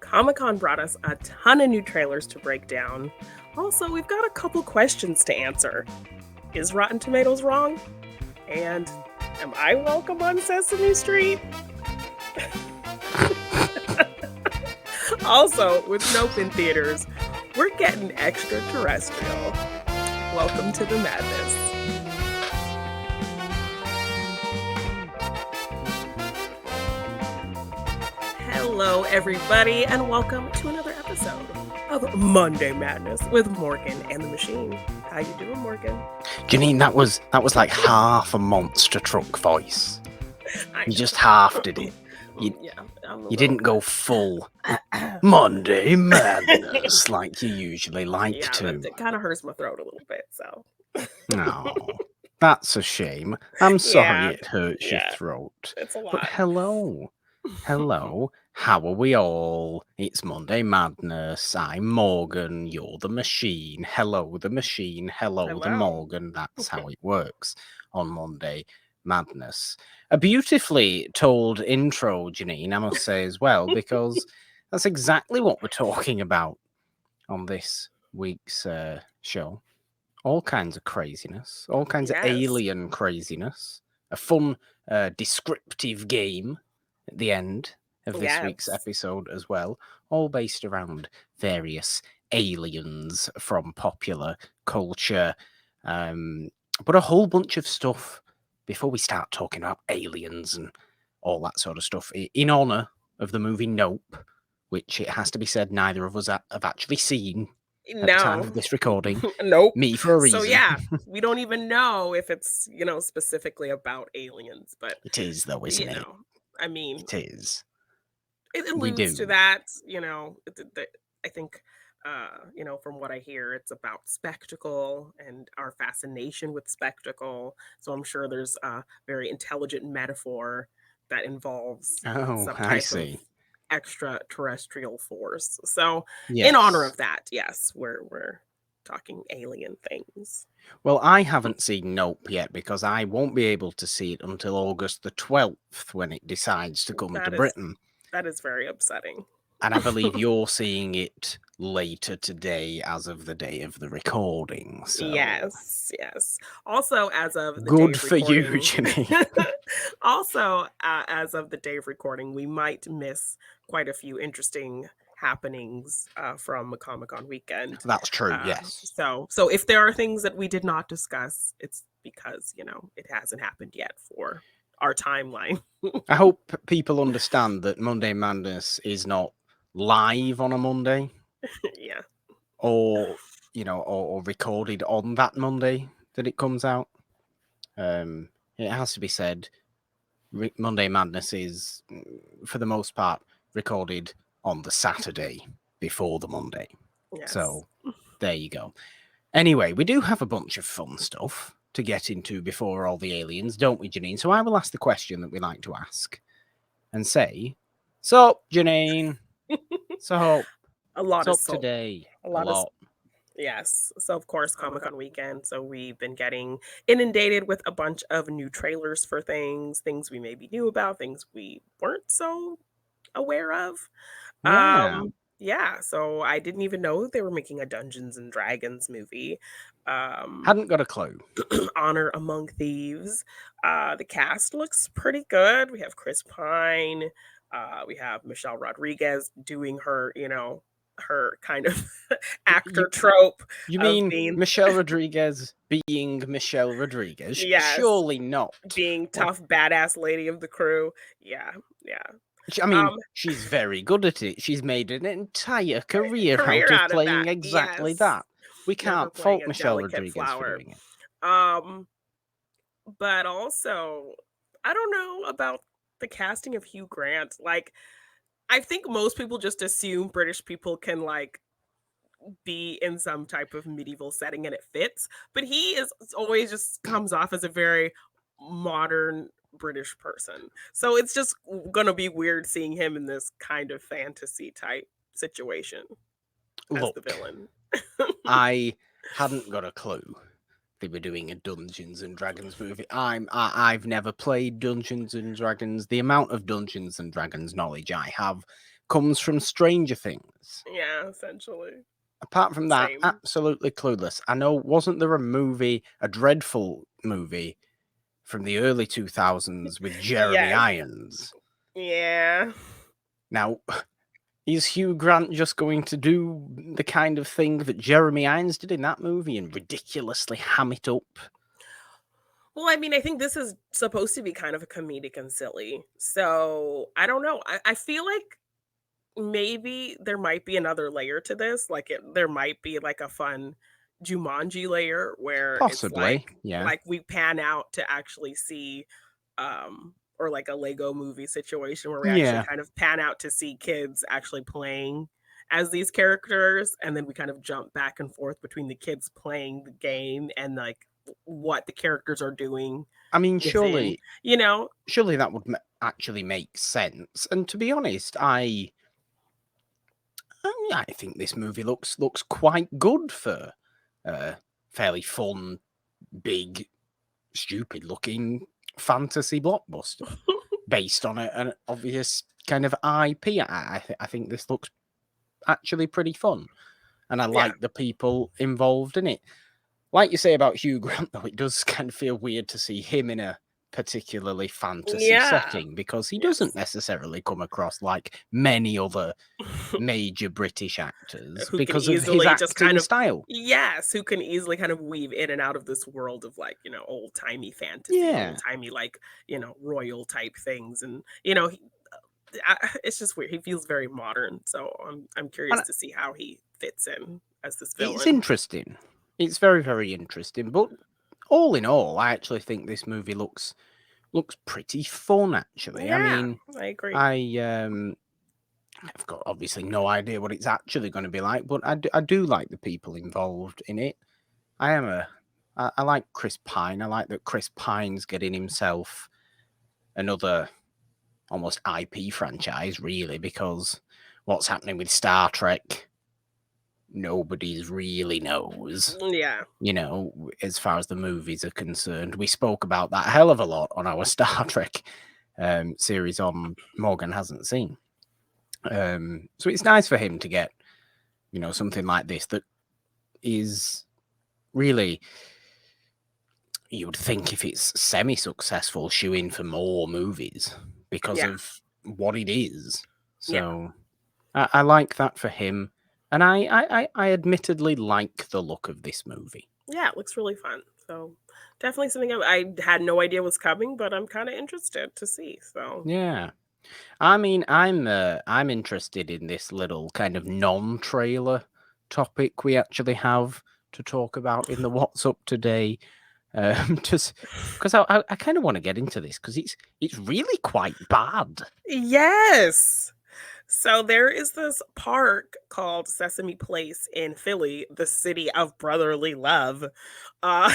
Comic-Con brought us a ton of new trailers to break down. Also, we've got a couple questions to answer. Is Rotten Tomatoes wrong? And am I welcome on Sesame Street? Also, with Nope in theaters, we're getting extraterrestrial. Welcome to the madness. Hello, everybody, and welcome to another episode of Monday Madness with Morgan and the Machine. How you doing, Morgan? Jeannine, that was like half a monster truck voice. You just half did it. You didn't go full Monday Madness like you usually like to. It kind of hurts my throat a little bit, so. No, that's a shame. I'm sorry it hurts your throat. It's a lot. But hello. How are we all? It's Monday Madness. I'm Morgan. You're the Machine. Hello, the Machine. Hello. The Morgan. That's how it works on Monday Madness. A beautifully told intro, Jeannine, I must say as well, because that's exactly what we're talking about on this week's show. All kinds of craziness, all kinds of alien craziness, a fun, descriptive game at the end of this week's episode as well, all based around various aliens from popular culture, but a whole bunch of stuff before we start talking about aliens and all that sort of stuff, in honor of the movie Nope, which it has to be said neither of us have actually seen at the time of this recording. Nope. Me for a reason. So we don't even know if it's, specifically about aliens, but it is though, isn't it? I mean, it is. It alludes to that, I think, from what I hear, it's about spectacle and our fascination with spectacle. So I'm sure there's a very intelligent metaphor that involves some type of extraterrestrial force. So in honor of that, yes, we're talking alien things. Well, I haven't seen Nope yet because I won't be able to see it until August the 12th when it decides to come to Britain. That is very upsetting. And I believe you're seeing it later today as of the day of the recording. So. Yes. Also, as of the good day of for recording, you, Jeannine. Also, as of the day of recording, we might miss quite a few interesting happenings from Comic-Con weekend. That's true, yes. So if there are things that we did not discuss, it's because, it hasn't happened yet for our timeline. I hope people understand that Monday Madness is not live on a Monday. Yeah. Or, or recorded on that Monday that it comes out. It has to be said, Monday Madness is, for the most part, recorded on the Saturday before the Monday. Yes. So, there you go. Anyway, we do have a bunch of fun stuff to get into before all the aliens, don't we, Jeannine? So I will ask the question that we like to ask and say, "So, Jeannine, so a lot of today, a lot." Yes. So, of course, Comic-Con weekend. So we've been getting inundated with a bunch of new trailers for things we maybe knew about, things we weren't so aware of. Yeah. So I didn't even know they were making a Dungeons and Dragons movie. Hadn't got a clue. Honor Among Thieves. The cast looks pretty good. We have Chris Pine. We have Michelle Rodriguez doing her, her kind of actor trope. You mean Michelle Rodriguez being Michelle Rodriguez? Yes. Surely not. Being tough, badass lady of the crew. Yeah. I mean, she's very good at it. She's made an entire career out of playing exactly that. We can't fault Michelle Rodriguez for doing it. But also, I don't know about the casting of Hugh Grant. Like, I think most people just assume British people can, be in some type of medieval setting and it fits. But he is always just comes off as a very modern British person. So it's just gonna be weird seeing him in this kind of fantasy type situation as the villain. I hadn't got a clue they were doing a Dungeons and Dragons movie. I've never played Dungeons and Dragons. The amount of Dungeons and Dragons knowledge I have comes from Stranger Things. Yeah, essentially. Apart from that, Same. absolutely clueless. I know, wasn't there a dreadful movie from the early 2000s with Jeremy Yes. Irons? Yeah. Now, is Hugh Grant just going to do the kind of thing that Jeremy Irons did in that movie and ridiculously ham it up? Well, I mean, I think this is supposed to be kind of a comedic and silly. So I don't know. I feel like maybe there might be another layer to this. Like there might be like a fun Jumanji layer where it's Possibly, yeah. like we pan out to actually see or like a Lego movie situation where we actually Yeah. kind of pan out to see kids actually playing as these characters, and then we kind of jump back and forth between the kids playing the game and like what the characters are doing I mean, within, surely you know? that would actually make sense. And to be honest, I think this movie looks quite good for a fairly fun, big, stupid looking fantasy blockbuster based on an obvious kind of IP. I think this looks actually pretty fun, and I Yeah. like the people involved in it. Like you say about Hugh Grant, though, it does kind of feel weird to see him in a particularly fantasy Yeah. setting because he doesn't necessarily come across like many other major British actors Who can because of his easily just kind acting of style. yes, who can easily kind of weave in and out of this world of like, old-timey fantasy, Yeah. old-timey like, royal type things and it's just weird. He feels very modern, so I'm curious And to see how he fits in as this it's villain. interesting. It's very, very interesting. But all in all, I actually think this movie looks pretty fun, actually. I Yeah, mean, I agree. I've got obviously no idea what it's actually going to be like, but I do like the people involved in it. I like Chris Pine. I like that Chris Pine's getting himself another almost IP franchise, really, because what's happening with Star Trek, nobody's really knows. Yeah. As far as the movies are concerned. We spoke about that a hell of a lot on our Star Trek series on Morgan Hasn't Seen. So it's nice for him to get, something like this that is really, you would think if it's semi-successful, shoe in for more movies because Yeah. of what it is. Yeah. So I like that for him. And I admittedly like the look of this movie. Yeah, it looks really fun. So definitely something I had no idea was coming, but I'm kind of interested to see. So Yeah. I mean, I'm interested in this little kind of non-trailer topic we actually have to talk about in the What's Up Today. Just because I kind of want to get into this because it's really quite bad. yes. So there is this park called Sesame Place in Philly, the city of brotherly love, uh,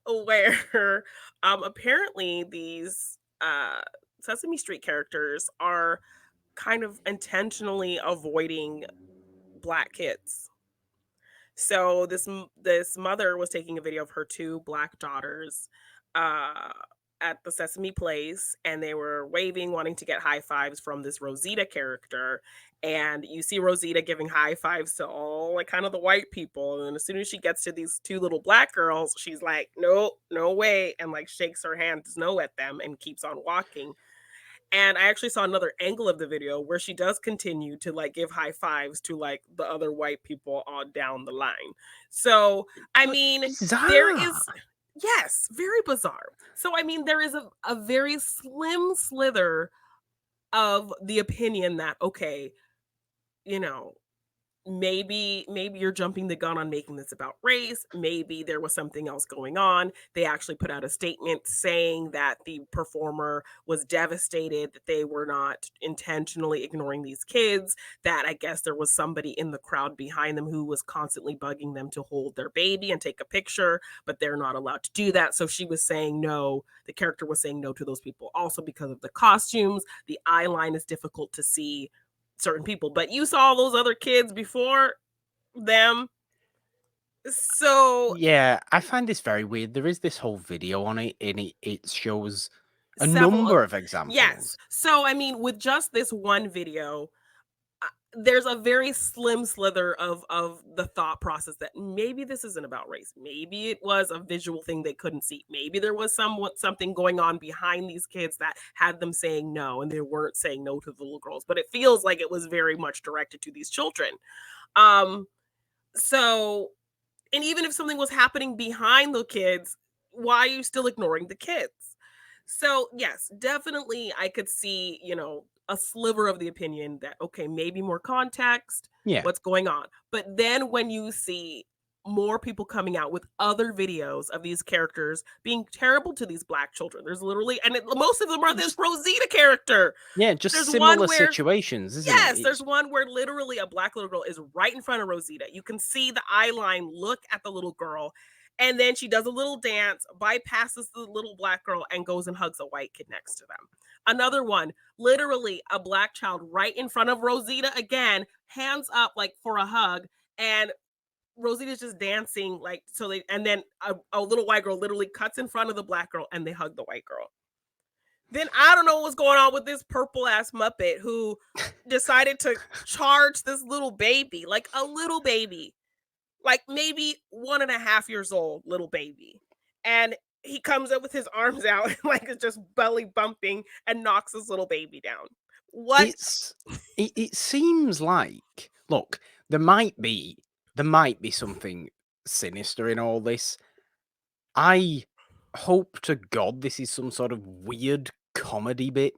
where apparently these Sesame Street characters are kind of intentionally avoiding black kids. So this mother was taking a video of her two black daughters uh at the Sesame Place, and they were waving, wanting to get high fives from this Rosita character. And you see Rosita giving high fives to all like kind of the white people. And as soon as she gets to these two little black girls, she's like, no, no way, and like shakes her hands no at them and keeps on walking. And I actually saw another angle of the video where she does continue to like give high fives to like the other white people on down the line. So, I mean, there Bizarre. is, yes, very bizarre. So, I mean, there is a very slim slither of the opinion that, okay, you know, maybe you're jumping the gun on making this about race. Maybe there was something else going on. They actually put out a statement saying that the performer was devastated that they were not intentionally ignoring these kids, that I guess there was somebody in the crowd behind them who was constantly bugging them to hold their baby and take a picture, but they're not allowed to do that. So she was saying no, the character was saying no to those people also because of the costumes. The eye line is difficult to see certain people, but you saw those other kids before them. So Yeah, I find this very weird. There is this whole video on it, and it shows A several number of yes. examples. So, I mean, with just this one video, there's a very slim slither of the thought process that maybe this isn't about race. Maybe it was a visual thing they couldn't see. Maybe there was something going on behind these kids that had them saying no, and they weren't saying no to the little girls. But it feels like it was very much directed to these children. Um, so, and even if something was happening behind the kids, why are you still ignoring the kids? So, yes, definitely I could see, a sliver of the opinion that, okay, maybe more context, Yeah. what's going on. But then when you see more people coming out with other videos of these characters being terrible to these Black children, there's literally, and most of them are this Rosita character. Yeah, just There's one similar where, situations, isn't yes, it? there's one where literally a Black little girl is right in front of Rosita. You can see the eye line look at the little girl, and then she does a little dance, bypasses the little Black girl, and goes and hugs a white kid next to them. Another one, literally a Black child right in front of Rosita again, hands up like for a hug, and Rosita's just dancing like so they, and then a little white girl literally cuts in front of the Black girl and they hug the white girl. Then I don't know what's going on with this purple ass Muppet who decided to charge this little baby, like a little baby, like maybe 1.5 years old, little baby. And he comes up with his arms out, like it's just belly bumping, and knocks this little baby down. What? It seems like, look, there might be something sinister in all this. I hope to God this is some sort of weird comedy bit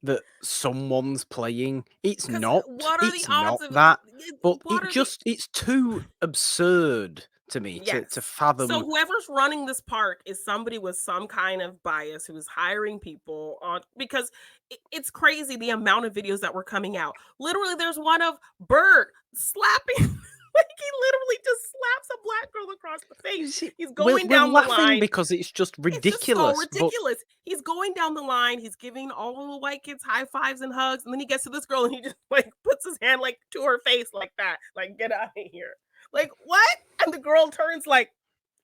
that someone's playing. It's not. What are the It's odds not of that. But what are the it's too absurd to me to yes? fathom. So whoever's running this park is somebody with some kind of bias who is hiring people on because it's crazy the amount of videos that were coming out. Literally, there's one of Bert slapping. Like he literally just slaps a Black girl across the face. He's going down the line because it's just it's just so ridiculous. ridiculous. He's going down the line. He's giving all the white kids high fives and hugs, and then he gets to this girl and he just like puts his hand like to her face like that, like get out of here. Like what? And the girl turns like,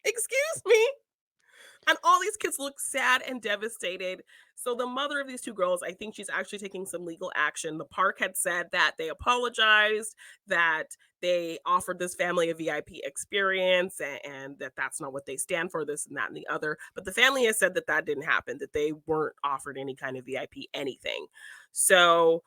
"Excuse me." And all these kids look sad and devastated. So the mother of these two girls, I think she's actually taking some legal action. The park had said that they apologized, that they offered this family a VIP experience, and that that's not what they stand for, this and that and the other. But the family has said that that didn't happen, that they weren't offered any kind of VIP anything. So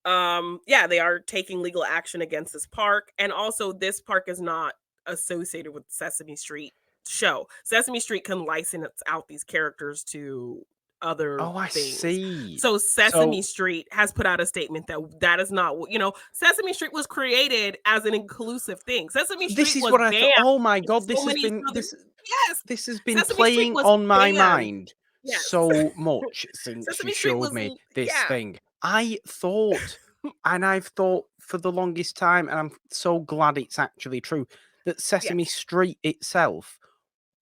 yeah, they are taking legal action against this park. And also this park is not associated with Sesame Street show. Sesame Street can license out these characters to other Oh, I things. see. So Sesame Street has put out a statement that that is not what, Sesame Street was created as an inclusive thing. Sesame Street This is was what I thought. banned. Oh my God, So many other, yes, this has been Sesame Street playing was on my banned. mind Yes. so much since Sesame you Street showed was me this yeah. thing. I thought, and I've thought for the longest time, and I'm so glad it's actually true, that Sesame Yes. Street itself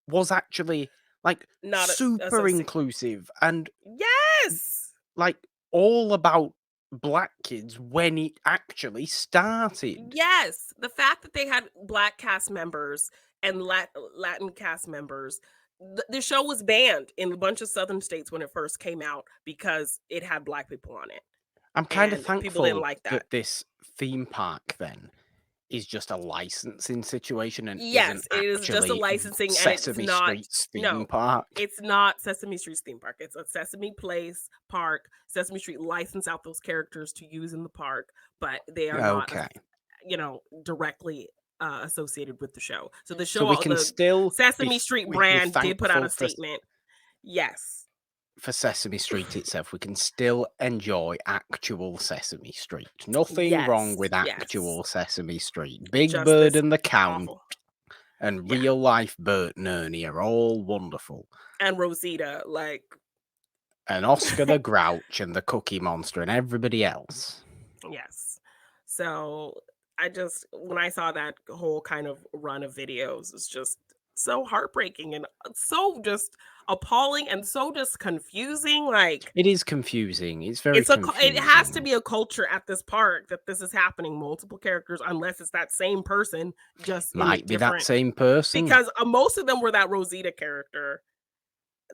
was actually like Not super inclusive and yes, like all about Black kids when it actually started. yes. The fact that they had Black cast members and Latin cast members, the show was banned in a bunch of southern states when it first came out because it had Black people on it. I'm kind of And people didn't thankful like that. that this theme park then is just a licensing situation and Yes, isn't it is just a actually licensing, and Sesame it's not Street's theme no, park. it's not Sesame Street's theme park. It's a Sesame Place park. Sesame Street licensed out those characters to use in the park, but they are not, Okay. directly associated with the show. So the show, So we can still Sesame Street brand did put out a statement. Yes. For Sesame Street itself, we can still enjoy actual Sesame Street. Nothing wrong with actual Sesame Street. Big Just Bird this and the Count awful. and real life Bert and Ernie are all wonderful. And Rosita, like. And Oscar the Grouch and the Cookie Monster and everybody else. Yes. So when I saw that whole kind of run of videos, it's just so heartbreaking and so just appalling and so just confusing. Like, it is confusing. It's very confusing. It has to be a culture at this park that this is happening. Multiple characters, unless it's that same person, just might be that same person. Because most of them were that Rosita character.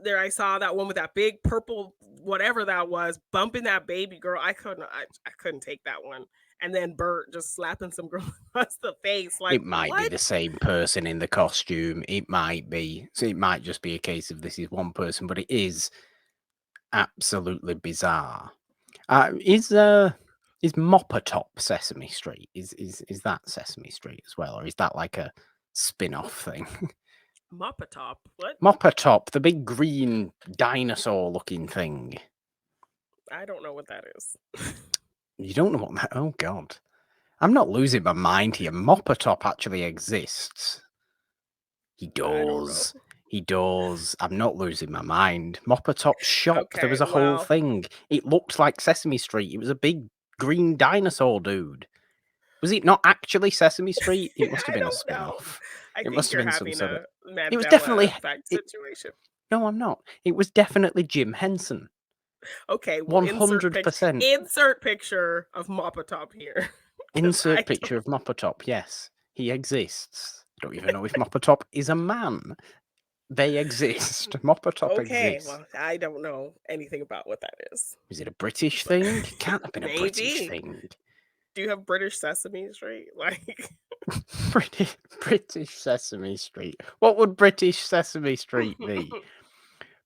there I saw that one with that big purple whatever that was bumping that baby girl. I couldn't take that one. And then Bert just slapping some girl across the face. Like, It might be what? the same person in the costume. It might be. So it might just be a case of this is one person, but it is absolutely bizarre. Is Moppertop Sesame Street? Is that Sesame Street as well, or is that like a spin-off thing? Muppetop. What? Moppertop, the big green dinosaur-looking thing. I don't know what that is. You don't know what that? Oh God, I'm not losing my mind here. Moppertop actually exists. He does. He does. I'm not losing my mind. Moppertop's shop. There was a whole thing. It looked like Sesame Street. It was a big green dinosaur dude. Was it not actually Sesame Street? It must have been a spin-off. It must have been some sort of. It was definitely effect situation. No, I'm not. It was definitely Jim Henson. Okay, well, 100%. Insert picture of Moppertop here. Insert picture of Moppertop. Yes, he exists. I don't even know if Moppertop is a man. They exist. Moppertop exists. Okay, well, I don't know anything about what that is. Is it a British thing? Can't have been a British thing. Do you have British Sesame Street? Like British Sesame Street. What would British Sesame Street be?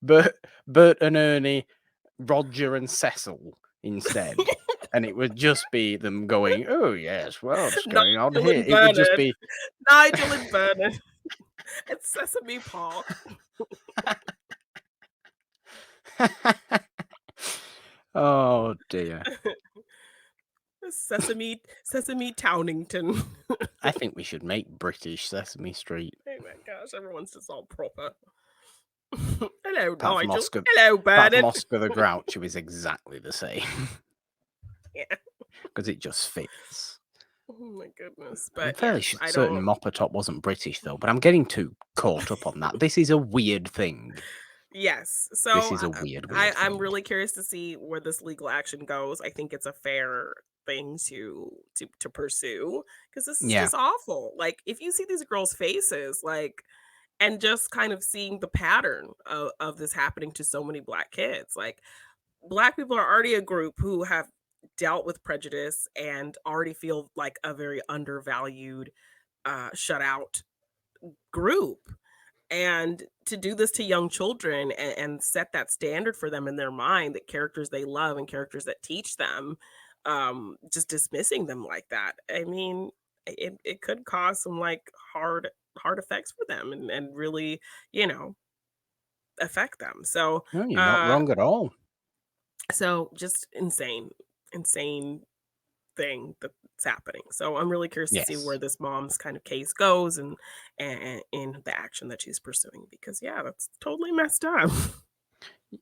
Bert and Ernie, Roger and Cecil instead. And it would just be them going, oh yes, well, what's going on here? It would just be Nigel and Bernard. It's Sesame Paul. Oh dear. Sesame Townington. I think we should make British Sesame Street. Oh my gosh, everyone's just all proper. Hello, Nigel. Oscar. Hello, Bernard. Oscar the Grouch, who is exactly the same. Yeah. Because it just fits. Oh my goodness. But I'm fairly certain Moppertop wasn't British though, but I'm getting too caught up on that. This is a weird thing. Yes. So this is a weird thing. I'm really curious to see where this legal action goes. I think it's a fair thing to pursue because this is just awful. Like if you see these girls' faces, like, and just kind of seeing the pattern of this happening to so many Black kids, like Black people are already a group who have dealt with prejudice and already feel like a very undervalued, shut out group. And to do this to young children and set that standard for them in their mind, that characters they love and characters that teach them, just dismissing them like that. I mean, it could cause some like hard effects for them and really, affect them. So no, you're not wrong at all. So just insane thing that's happening. So I'm really curious to see where this mom's kind of case goes and in the action that she's pursuing, because that's totally messed up.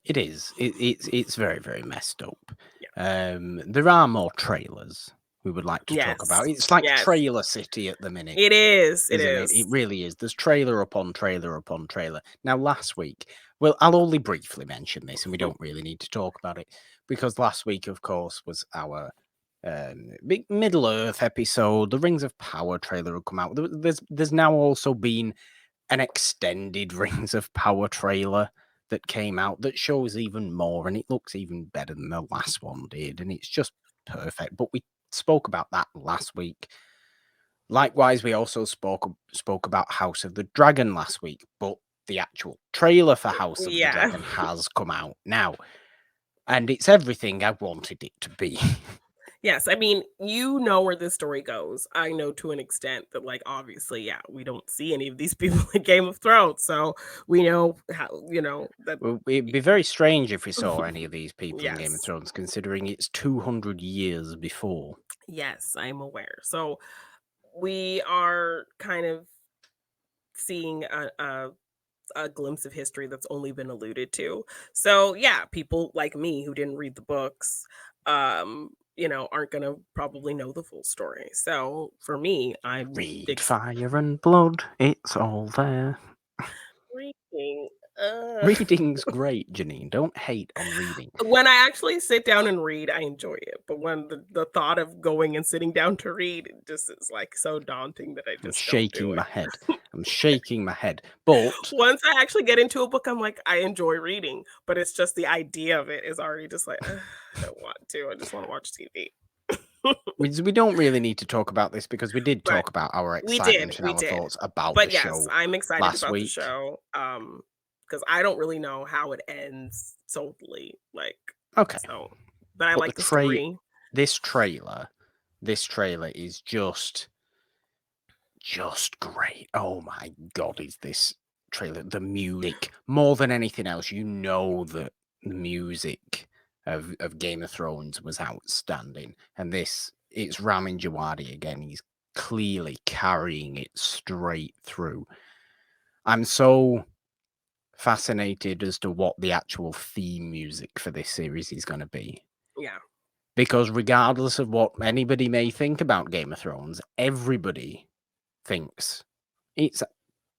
It is. It's very, very messed up. Yeah. There are more trailers we would like to talk about. It's like Trailer City at the minute. It is. It really is. There's trailer upon trailer upon trailer. Now, last week, well, I'll only briefly mention this, and we don't really need to talk about it, because last week, of course, was our big Middle Earth episode. The Rings of Power trailer had come out. There's now also been an extended Rings of Power trailer that came out that shows even more, and it looks even better than the last one did, and it's just perfect. But we spoke about that last week. Likewise, we also spoke about House of the Dragon last week, but the actual trailer for House of the Dragon has come out now, and it's everything I wanted it to be. Yes, I mean, where this story goes. I know to an extent that, like, obviously, we don't see any of these people in Game of Thrones, so we know how, that. Well, it'd be very strange if we saw any of these people in Game of Thrones, considering it's 200 years before. Yes, I'm aware. So we are kind of seeing a glimpse of history that's only been alluded to. So people like me who didn't read the books, aren't going to probably know the full story. So for me, I read Fire and Blood. It's all there. Reading Reading's great, Jeannine. Don't hate on reading. When I actually sit down and read, I enjoy it. But when the thought of going and sitting down to read it just is like so daunting that I I'm just don't do shaking it. my head. I'm shaking my head. But Once I actually get into a book, I'm like, I enjoy reading, but it's just the idea of it is already just like, "Ugh, I don't want to. I just want to watch TV." we don't really need to talk about this because we did But talk about our we did, excitement and we our did. thoughts about the But yes, show I'm excited last about the week. show. Because I don't really know how it ends solely. Like, Okay. so, but I But like the story. this trailer is just great. Oh my god, is this trailer, the music, more than anything else, you know that the music of Game of Thrones was outstanding. And it's Ramin Djawadi again. He's clearly carrying it straight through. I'm so fascinated as to what the actual theme music for this series is going to be. Yeah. Because regardless of what anybody may think about Game of Thrones, everybody thinks it's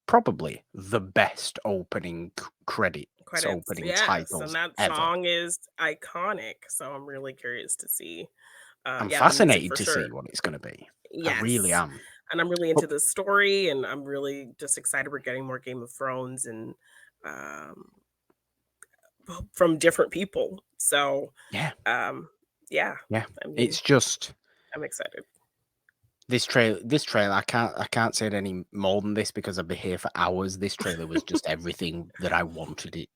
probably the best opening credits, opening Yes, and titles that ever. song is iconic. So I'm really curious to see. I'm Yeah, the music fascinated for to sure. see what it's going to be. I really Yes. am. And I'm really But into the story, and I'm really just excited we're getting more Game of Thrones and um, from different people. So, yeah, um, yeah, yeah, I mean, it's just I'm excited. this trailer. I can't say it any more than this because I'd be here for hours. This trailer was just everything that I wanted it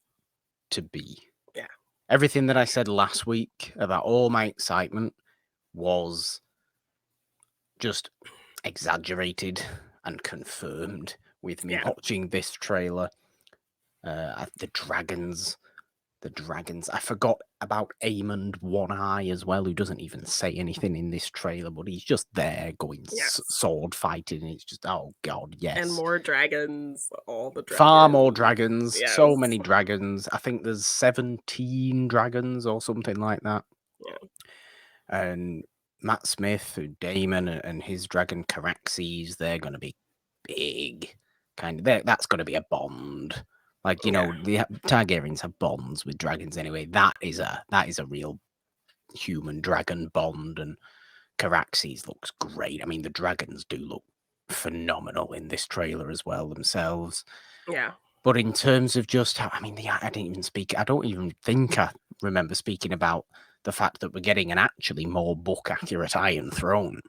to be. Yeah. Everything that I said last week about all my excitement was just exaggerated and confirmed with me Yeah. watching this trailer. The dragons. I forgot about Aemond One Eye as well, who doesn't even say anything in this trailer, but he's just there going Yes. sword fighting. And it's just, oh god, And yes. more dragons, all the dragons. Far more dragons. Yes. So many dragons. I think there's 17 dragons or something like that. Yeah. And Matt Smith, Damon, and his dragon Caraxes, they're going to be big. That's going to be a bond. Like, you know, the Targaryens have bonds with dragons anyway. That is a real human dragon bond, and Caraxes looks great. I mean, the dragons do look phenomenal in this trailer as well themselves. Yeah. But in terms of just how, I mean, I don't even think I remember speaking about the fact that we're getting an actually more book accurate Iron Throne.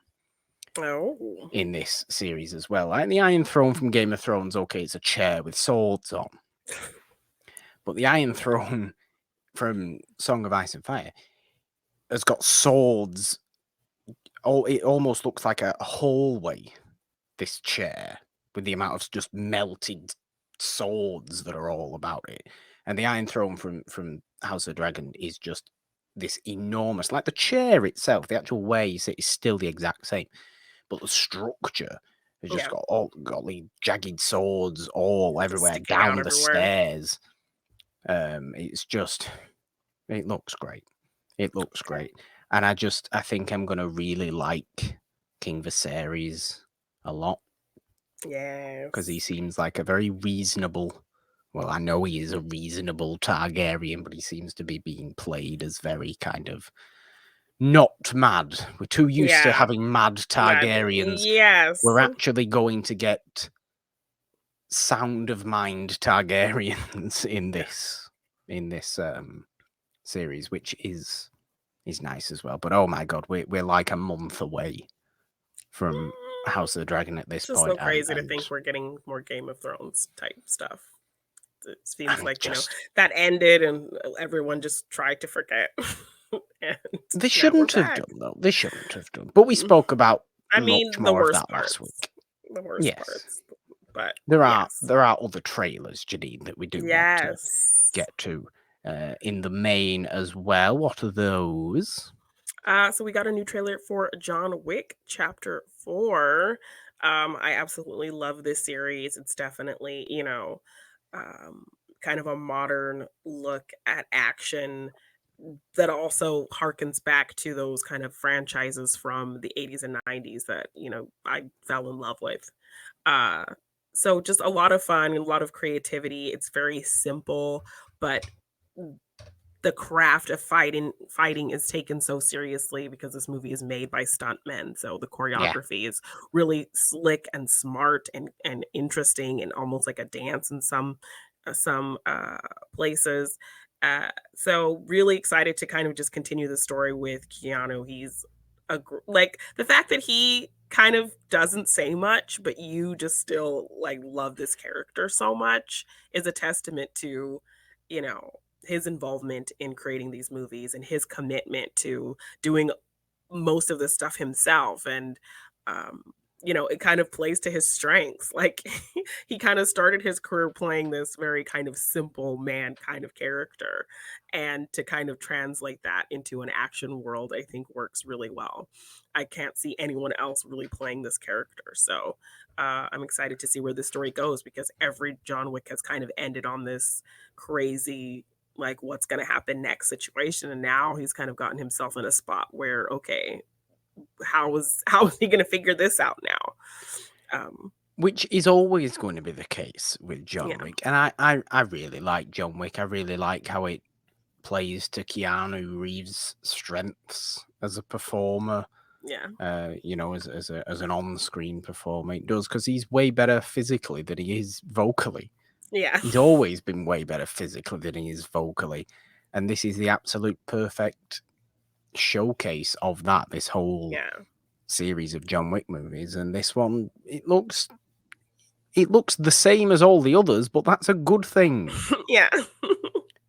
Oh. In this series as well. Like the Iron Throne from Game of Thrones, okay, it's a chair with swords on. But the Iron Throne from Song of Ice and Fire has got swords. Oh, it almost looks like a hallway, this chair, with the amount of just melted swords that are all about it. And the Iron Throne from House of the Dragon is just this enormous, like the chair itself, the actual way you sit is still the exact same. But the structure has just got the jagged swords all everywhere, down the stairs. It's just, it looks great. It looks great. And I think I'm gonna really like King Viserys a lot. Yeah. Because he seems like a very reasonable. Well, I know he is a reasonable Targaryen, but he seems to be being played as very kind of not mad. We're too used to having mad Targaryens. Yes. We're actually going to get sound of mind Targaryens in this series, which is nice as well. But oh my god, we're like a month away from House of the Dragon at this It's just point. so crazy to think we're getting more Game of Thrones type stuff. It seems like, that ended and everyone just tried to forget. They shouldn't have done, though. They shouldn't have done. But we spoke about much more of that last week. The worst parts. But there are other trailers, Jeannine, that we do want to get to in the main as well. What are those? So we got a new trailer for John Wick Chapter 4. I absolutely love this series. It's definitely, kind of a modern look at action that also harkens back to those kind of franchises from the 80s and 90s that, I fell in love with. So just a lot of fun, a lot of creativity. It's very simple, but the craft of fighting is taken so seriously because this movie is made by stuntmen. So the Yeah. choreography is really slick and smart and interesting and almost like a dance in some places. So really excited to kind of just continue the story with Keanu. He's like the fact that he kind of doesn't say much, but you just still like love this character so much is a testament to, you know, his involvement in creating these movies and his commitment to doing most of the stuff himself. And um it kind of plays to his strengths. Like he kind of started his career playing this very kind of simple man kind of character, and to kind of translate that into an action world I think works really well. I can't see anyone else really playing this character. So I'm excited to see where this story goes, because every John Wick has kind of ended on this crazy, like, what's going to happen next situation, and now he's kind of gotten himself in a spot where, okay, how is he going to figure this out now? Which is always going to be the case with John Yeah, Wick. And I really like John Wick. I really like how it plays to Keanu Reeves' strengths as a performer. yeah, As an on-screen performer, it does, because he's way better physically than he is vocally. yeah. He's always been way better physically than he is vocally, and this is the absolute perfect showcase of that. This whole Yeah. series of John Wick movies, and this one, it looks the same as all the others, but that's a good thing. Yeah.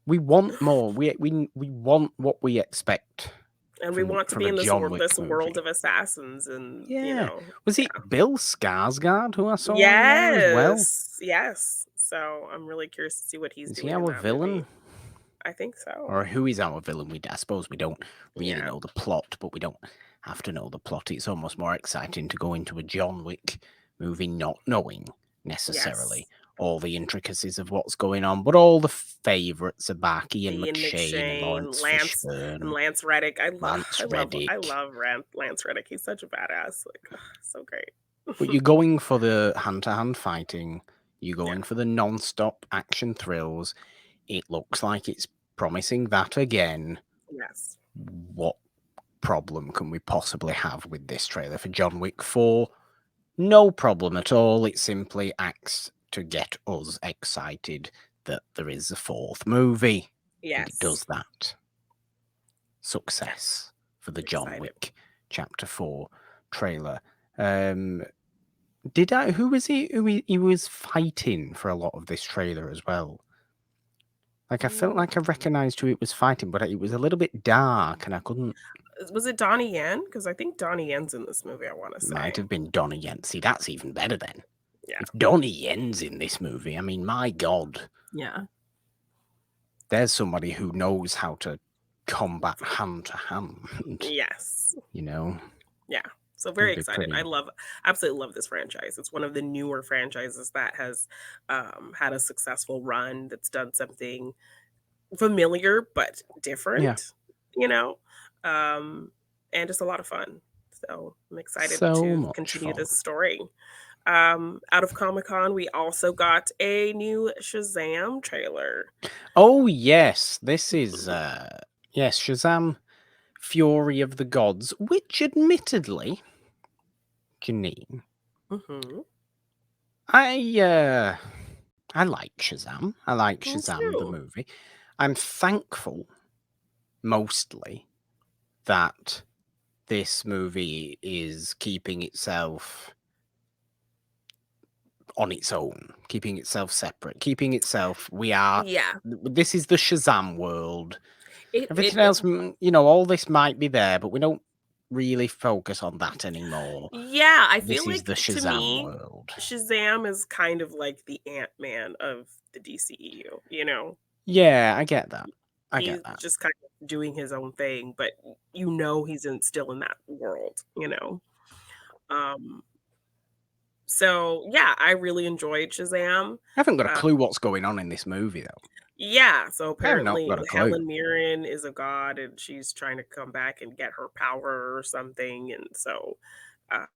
We want more. We want what we expect. And we want to from be a in John Wick this world movie. of assassins, and Yeah. Was it Bill Skarsgård who I saw in there as well? Yes. So I'm really curious to see what he's Is he doing in our that movie. villain? I think so. Or who is our villain? I suppose we don't really Yeah. know the plot, but we don't have to know the plot. It's almost more exciting to go into a John Wick movie not knowing necessarily Yes. all the intricacies of what's going on, but all the favourites are back: Ian Ian McShane and McShane, Lawrence Lance, and Fishburne, Lance Reddick. Lance Reddick. Lance Reddick. He's such a badass. Like, so great. But you're going for the hand-to-hand fighting. You're Yeah. going for the non-stop action thrills. It looks like it's promising that again. Yes. What problem can we possibly have with this trailer for John Wick 4? No problem at all. It simply acts to get us excited that there is a fourth movie. Yes. And it does that. Success for the John Wick Chapter 4 trailer. Who was he was fighting for a lot of this trailer as well? Like, I felt like I recognized who it was fighting, but it was a little bit dark and I couldn't. Was it Donnie Yen? Because I think Donnie Yen's in this movie, I want to say. Might have been Donnie Yen. See, that's even better then. Yeah. If Donnie Yen's in this movie, I mean, my God. Yeah. There's somebody who knows how to combat hand to hand. Yes. Yeah. So very excited. I absolutely love this franchise. It's one of the newer franchises that has had a successful run, that's done something familiar but different, and just a lot of fun. So I'm excited to continue this story. Out of Comic-Con, we also got a new Shazam trailer. Oh, yes. This is, Shazam Fury of the Gods, which admittedly, Jeannine, I like Shazam. I like Shazam, the movie. I'm thankful, mostly, that this movie is keeping itself on its own, keeping itself separate, keeping itself. This is the Shazam world. Everything else, all this might be there, but we don't really focus on that anymore. Yeah, I feel this like is the Shazam to me, world. Shazam is kind of like the Ant-Man of the DCEU, Yeah, I get that. He's just kind of doing his own thing, but he's still in that world, So yeah, I really enjoyed Shazam. I haven't got a clue what's going on in this movie, though. Yeah, so apparently got a clue. Helen Mirren is a god, and she's trying to come back and get her power or something, and so uh,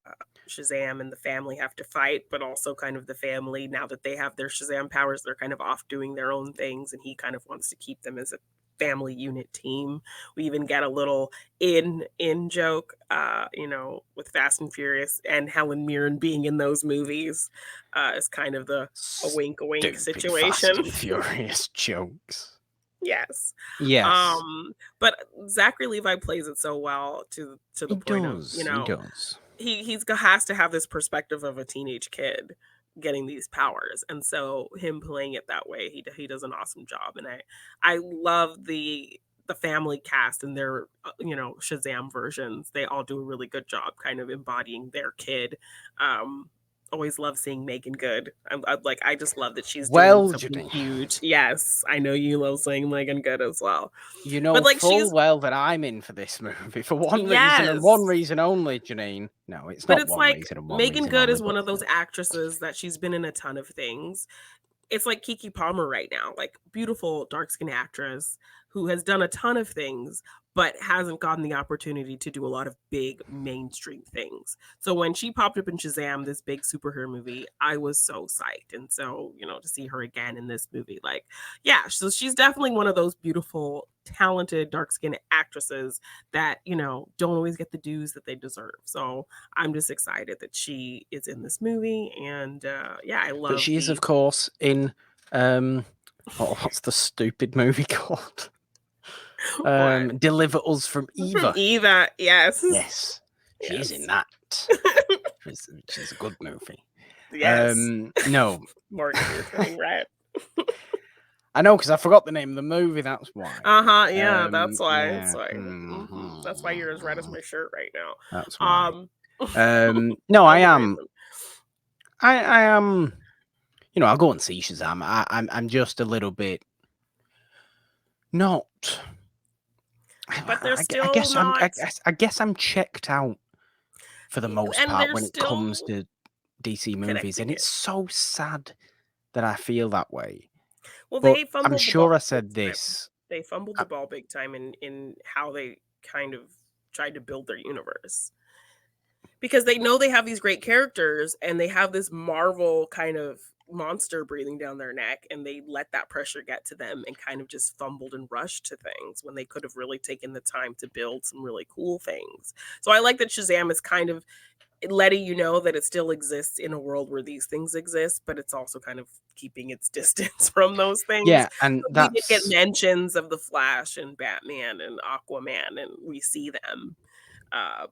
Shazam and the family have to fight, but also kind of the family, now that they have their Shazam powers, they're kind of off doing their own things, and he kind of wants to keep them as a family unit team. We even get a little in joke, with Fast and Furious and Helen Mirren being in those movies, is kind of the a wink Stupid Fast situation. and Furious jokes. Yes. Yes. But Zachary Levi plays it so well to the He point of, does. He does. has to have this perspective of a teenage kid getting these powers, and so him playing it that way, he does an awesome job, and I love the family cast and their Shazam versions. They all do a really good job, kind of embodying their kid. Always love seeing Megan Good. I just love that she's doing Well, something Janine, huge. Yes, I know you love seeing Megan Good as well. you But know like full she's well that I'm in for this movie for one reason and one yes. reason only, Janine. No, it's But not it's one like reason and one Megan reason Good only, is but one of those actresses that she's been in a ton of things. It's like Keke Palmer right now, like beautiful dark-skinned actress who has done a ton of things, but hasn't gotten the opportunity to do a lot of big mainstream things. So when she popped up in Shazam, this big superhero movie, I was so psyched. And so, to see her again in this movie, like, yeah, so she's definitely one of those beautiful, talented, dark-skinned actresses that, don't always get the dues that they deserve. So I'm just excited that she is in this movie. And yeah, I but love she is, of the course, in what's the stupid movie called? what Deliver Us from from Eva. Eva. Yes. Yes, she is in Yes. that. Which is a good movie. Yes. No, Morgan, you're turning red. I know because I forgot the name of the movie. That's why. Uh-huh. Yeah, that's why. That's Yeah, why. That's why you're as red as my shirt right now. that's why. For No, I no am. reason. I am. I'll go and see Shazam. I'm just a little bit not. But they're I still guess I'm. not I guess I'm checked out for the most and part they're when it comes still to DC movies, connecting and it. it's so sad that I feel that way. Well, But they I'm fumbled the sure I ball big said time. this. They fumbled uh, the ball big time in how they kind of tried to build their universe. Because they know they have these great characters and they have this Marvel kind of monster breathing down their neck, and they let that pressure get to them and kind of just fumbled and rushed to things when they could have really taken the time to build some really cool things. So I like that Shazam is kind of letting you know that it still exists in a world where these things exist, but it's also kind of keeping its distance from those things. yeah, and We did get that's. mentions of the Flash and Batman and Aquaman, and we see them.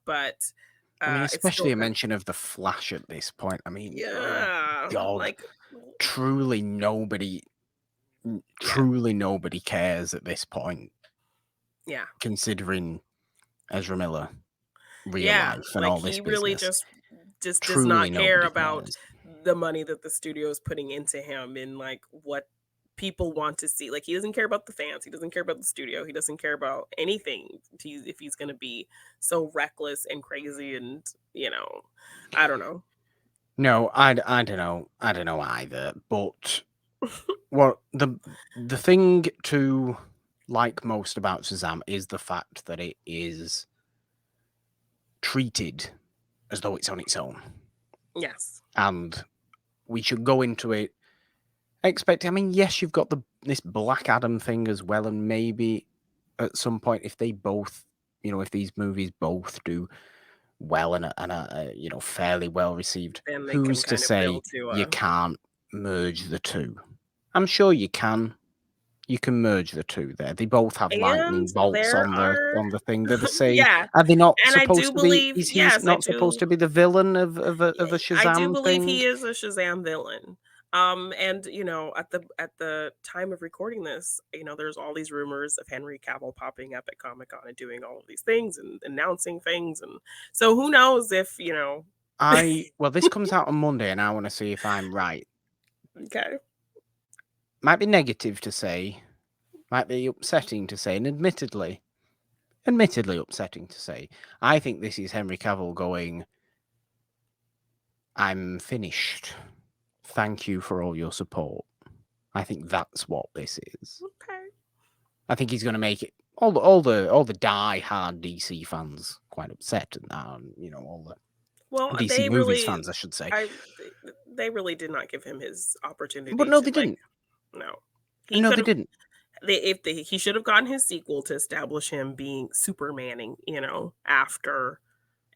But I mean, it's still especially a kind of mention of the Flash at this point. I mean, oh yeah, God, like truly nobody, yeah, cares at this point, yeah, considering Ezra Miller, real yeah. life, and Like all this he really business. just does Truly not care nobody about cares. the money that the studio is putting into him and like what people want to see. Like he doesn't care about the fans. He doesn't care about the studio. He doesn't care about anything. If he's going to be so reckless and crazy, and I don't know. No, I don't know. I don't know either. But what the thing to like most about Shazam is the fact that it is treated as though it's on its own, Yes, and we should go into it expecting. I mean, yes, you've got this Black Adam thing as well, and maybe at some point, if they both, if these movies both do well and are fairly well received, and they can who's to kind of say build to you a can't merge the two? I'm sure you can. You can merge the two there. They both have and lightning bolts there on the are thing. They're the same. yeah, Are they not and I do supposed to be? believe Is he yes, I not supposed do to be the villain of a I do Shazam believe thing? he is a Shazam villain. And at the time of recording this, there's all these rumors of Henry Cavill popping up at Comic Con and doing all of these things and announcing things, and so who knows if Well, this comes out on Monday, and I want to see if I'm right. okay, Might be negative to say, might be upsetting to say, and admittedly upsetting to say. I think this is Henry Cavill going, I'm finished. Thank you for all your support. I think that's what this is. okay, I think he's going to make it all the die-hard DC fans quite upset, and all the Well, DC they movies really, fans, I should say. I they really did not give him his But opportunity no, to they like. didn't. No, he No, could they have. didn't. He should have gotten his sequel to establish him being Supermaning, after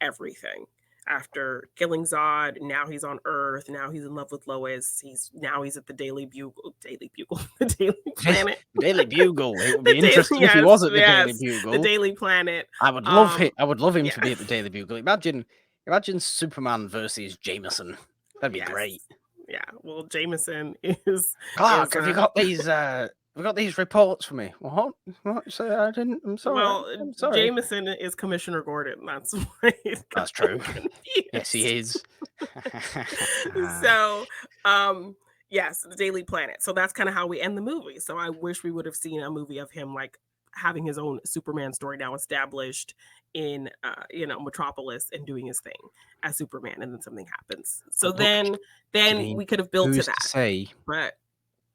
everything. After killing Zod, now he's on Earth. Now he's in love with Lois. He's at the Daily Bugle, the Daily Planet, The Daily Bugle. It would the be Daily. interesting if he Yes, was at the Daily yes, the Bugle. Daily Planet. I would love it. I would love him Yeah, to be at the Daily Bugle. Imagine Superman versus Jameson. That'd be yes, great. yeah. Well, Jameson is Clark, have you got these? Have you got these reports for me? What? What? So I didn't. I'm sorry. well, I'm sorry. Jameson is Commissioner Gordon. That's why it got That's true. Yes, he confused. is. So, um, yes, the Daily Planet. So that's kind of how we end the movie. So I wish we would have seen a movie of him like having his own Superman story now established in Metropolis and doing his thing as Superman, and then something happens. So But look, then Jeannine, we could have built to who's to that. say? But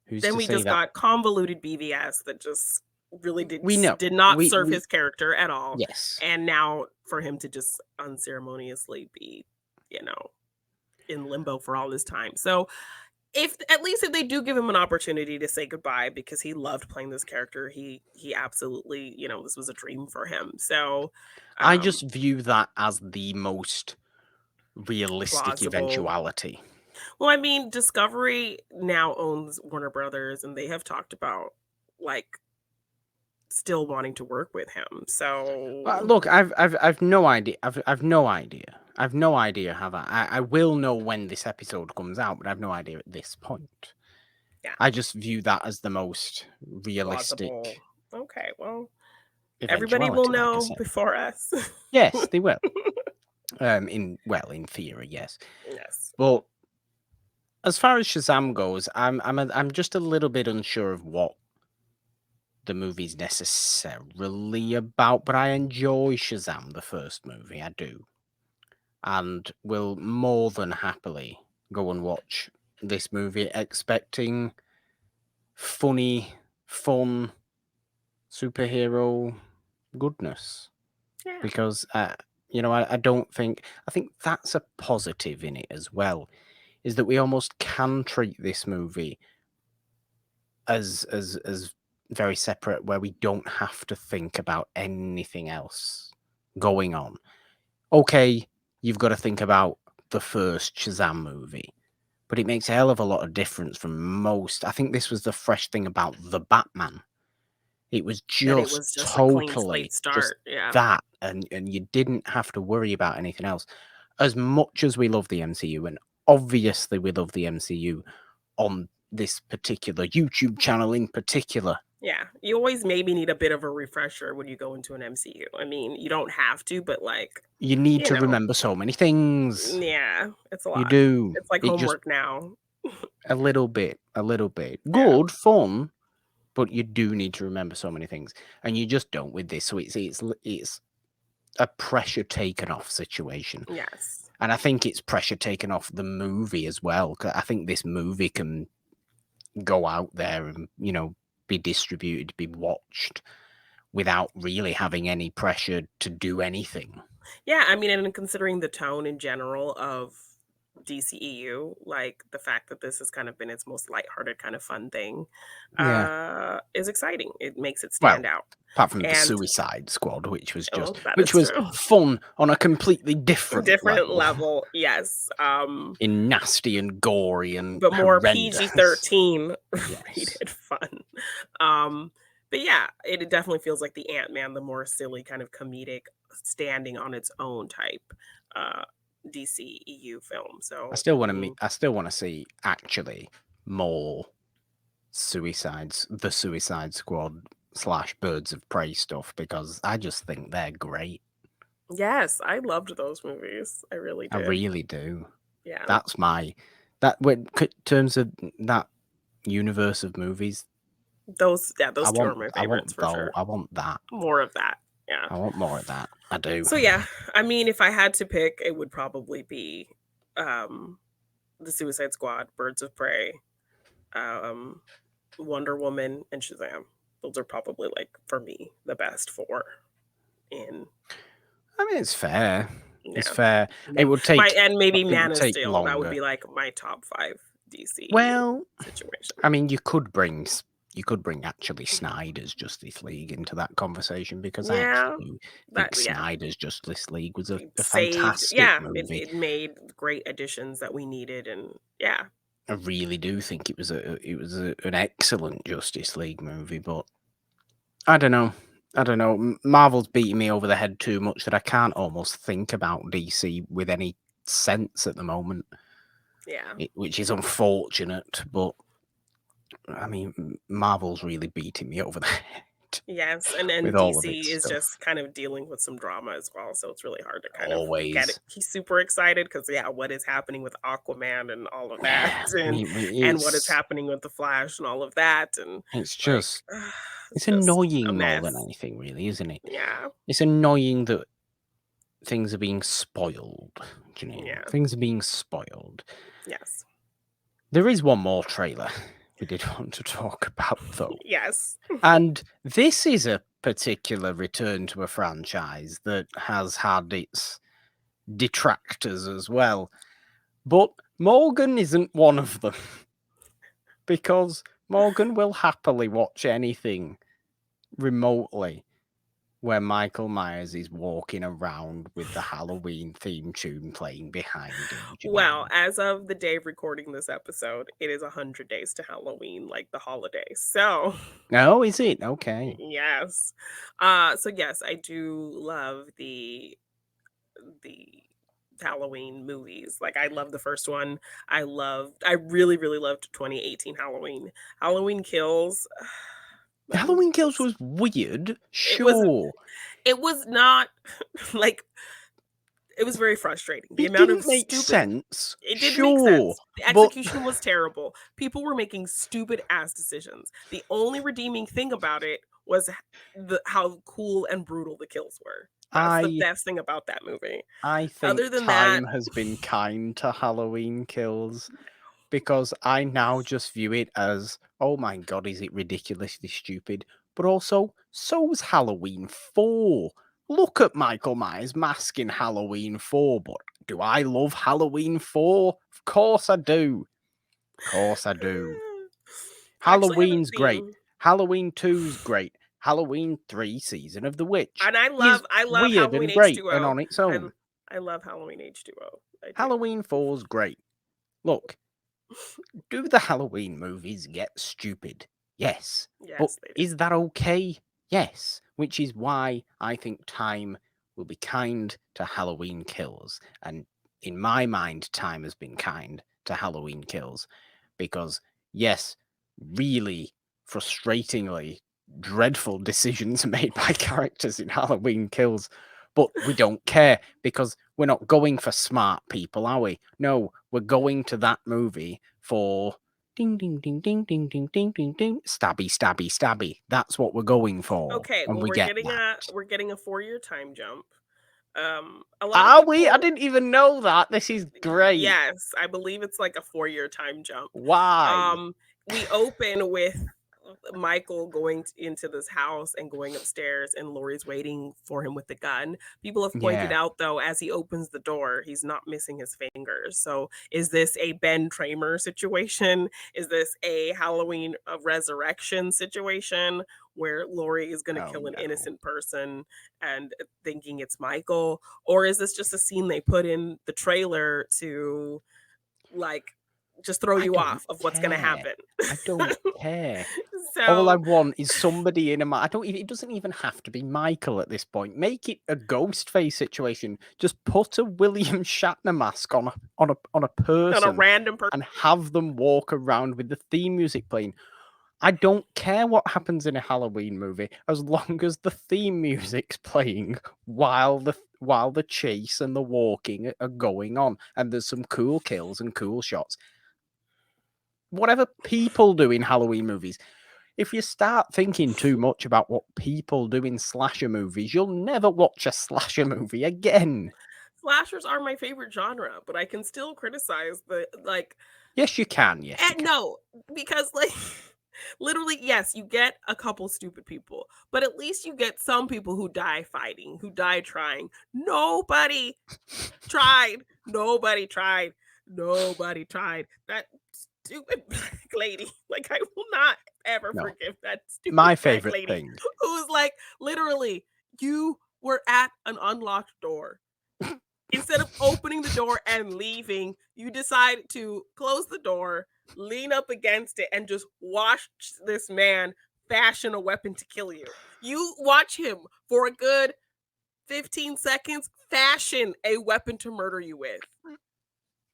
Who's then to we say just that got convoluted BVS that just really we know? did not serve We his character at all. yes. And now for him to just unceremoniously be, in limbo for all this time. So if they do give him an opportunity to say goodbye because he loved playing this character, he absolutely, this was a dream for him. So I just view that as the most realistic plausible. eventuality. Well, I mean, Discovery now owns Warner Brothers, and they have talked about like still wanting to work with him. So Look, I've no idea. I've no idea. I've no idea how that. I will know when this episode comes out, but I've no idea at this point. yeah, I just view that as the most realistic plausible. Okay, well, everybody will eventuality. Like I know said, before us. yes, they will. In theory, yes. Yes. But as far as Shazam goes, I'm just a little bit unsure of what the movie's necessarily about. But I enjoy Shazam, the first movie. I do. And will more than happily go and watch this movie, expecting funny, fun superhero goodness. Yeah. Because I don't think I think that's a positive in it as well, is that we almost can treat this movie as very separate, where we don't have to think about anything else going on. Okay, you've got to think about the first Shazam movie, but it makes a hell of a lot of difference from most. I think this was the fresh thing about the Batman. It was That it just was just a clean totally slate just start. Yeah. that, and you didn't have to worry about anything else. As much as we love the MCU, and obviously we love the MCU on this particular YouTube channel in particular, Yeah. You always maybe need a bit of a refresher when you go into an MCU. I mean, you don't have to, but like, you need you to know, remember so many things. yeah, it's a You lot. do. It's like It just homework now. a little bit. Yeah. Good, fun, but you do need to remember so many things, and you just don't with this. So it's a pressure taken off situation. Yes. And I think it's pressure taken off the movie as well. 'Cause I think this movie can go out there and, be distributed, be watched without really having any pressure to do anything. Yeah, I mean, and considering the tone in general of DCEU, like the fact that this has kind of been its most lighthearted kind of fun thing, Yeah. is exciting. It makes it Well, stand out. apart from the And Suicide Squad, which was that is true. fun on a completely different Different level, level, yes. in nasty and gory and But more horrendous. PG-13 Yes. rated fun. But yeah, it definitely feels like the Ant-Man, the more silly kind of comedic standing on its own type DCEU film. So I still I want to mean, I still want to see actually more the Suicide Squad / Birds of Prey stuff, because I just think they're great. yes, I loved those movies. I really I did. really do. Yeah. That's when terms of that universe of movies. Those two are my I favorites want for sure. I want that. More of that. Yeah. I want more of that. I do. So yeah, I mean, if I had to pick, it would probably be the Suicide Squad, Birds of Prey, um, Wonder Woman, and Shazam. Those are probably like for me the best four in. I mean, it's fair. It's Yeah. fair. It would take And maybe Man of Steel. longer. That would be like my top 5 DC situation. I mean, you could bring actually Snyder's Justice League into that conversation, because I actually think Snyder's Justice League was a fantastic movie. It made great additions that we needed, and yeah. I really do think it was an excellent Justice League movie, but I don't know. Marvel's beating me over the head too much that I can't almost think about DC with any sense at the moment. Yeah. Which is unfortunate, but I mean, Marvel's really beating me over the head. Yes, and then DC is just kind of dealing with some drama as well, so it's really hard to kind of get it. He's super excited because what is happening with Aquaman and all of that, and what is happening with the Flash and all of that, and it's just it's annoying more than anything, really, isn't it? Yeah, it's annoying that things are being spoiled. Jeannine. Yeah, things are being spoiled. Yes, there is one more trailer we did want to talk about, though. Yes. And this is a particular return to a franchise that has had its detractors as well. But Morgan isn't one of them. Because Morgan will happily watch anything remotely where Michael Myers is walking around with the Halloween theme tune playing behind him. Well, as of the day of recording this episode, it is 100 days to Halloween, like the holiday. So, oh, is it? Okay. Yes. So yes, I do love the Halloween movies. Like, I love the first one. I really, really loved 2018 Halloween. Halloween Kills. Halloween Kills was weird. Sure. It was not like, it was very frustrating. The amount of make sense. It didn't make sense. The execution was terrible. People were making stupid ass decisions. The only redeeming thing about it was how cool and brutal the kills were. That's the best thing about that movie. I think other than time has been kind to Halloween Kills, because I now just view it as, oh my god, is it ridiculously stupid? But also, so's Halloween 4. Look at Michael Myers' mask in Halloween 4, but do I love Halloween 4? Of course I do. Of course I do. Halloween's great. Halloween 2's great. Halloween 3, Season of the Witch. And I love weird Halloween and great H2O. and on its own. I love Halloween H2O. Halloween 4's great. Look, do the Halloween movies get stupid? Yes. But is that okay? Yes. Which is why I think time will be kind to Halloween Kills. And in my mind, time has been kind to Halloween Kills. Because, yes, really frustratingly dreadful decisions made by characters in Halloween Kills. But we don't care, because we're not going for smart people, are we? No, we're going to that movie for ding, ding, ding, ding, ding, ding, ding, ding, ding, stabby, stabby, stabby. That's what we're going for. Okay, and well, we're getting a 4-year time jump. Are we? I didn't even know that. This is great. Yes, I believe it's like a 4-year time jump. Why? We open with Michael going into this house and going upstairs, and Laurie's waiting for him with the gun. People have pointed out, though, as he opens the door, he's not missing his fingers. So is this a Ben Tramer situation? Is this a Halloween resurrection situation where Laurie is going to kill an innocent person and thinking it's Michael? Or is this just a scene they put in the trailer to, like, just throw you off of what's going to happen? I don't care. All I want is somebody in a it doesn't even have to be Michael at this point. Make it a Ghostface situation. Just put a William Shatner mask on a person, on a random person, and have them walk around with the theme music playing. I don't care what happens in a Halloween movie as long as the theme music's playing while the chase and the walking are going on, and there's some cool kills and cool shots. Whatever people do in Halloween movies, if you start thinking too much about what people do in slasher movies, you'll never watch a slasher movie again. Slashers are my favorite genre, but I can still criticize the, like... Yes, you can. Yes, you can. No, because, like... Literally, yes, you get a couple stupid people, but at least you get some people who die fighting, who die trying. Nobody tried. Nobody tried. Nobody tried. That stupid black lady. Like, I will not ever No. forgive that stupid My black favorite lady thing. who's like, literally, you were at an unlocked door. Instead of opening the door and leaving, you decide to close the door, lean up against it, and just watch this man fashion a weapon to kill you. You watch him for a good 15 seconds fashion a weapon to murder you with.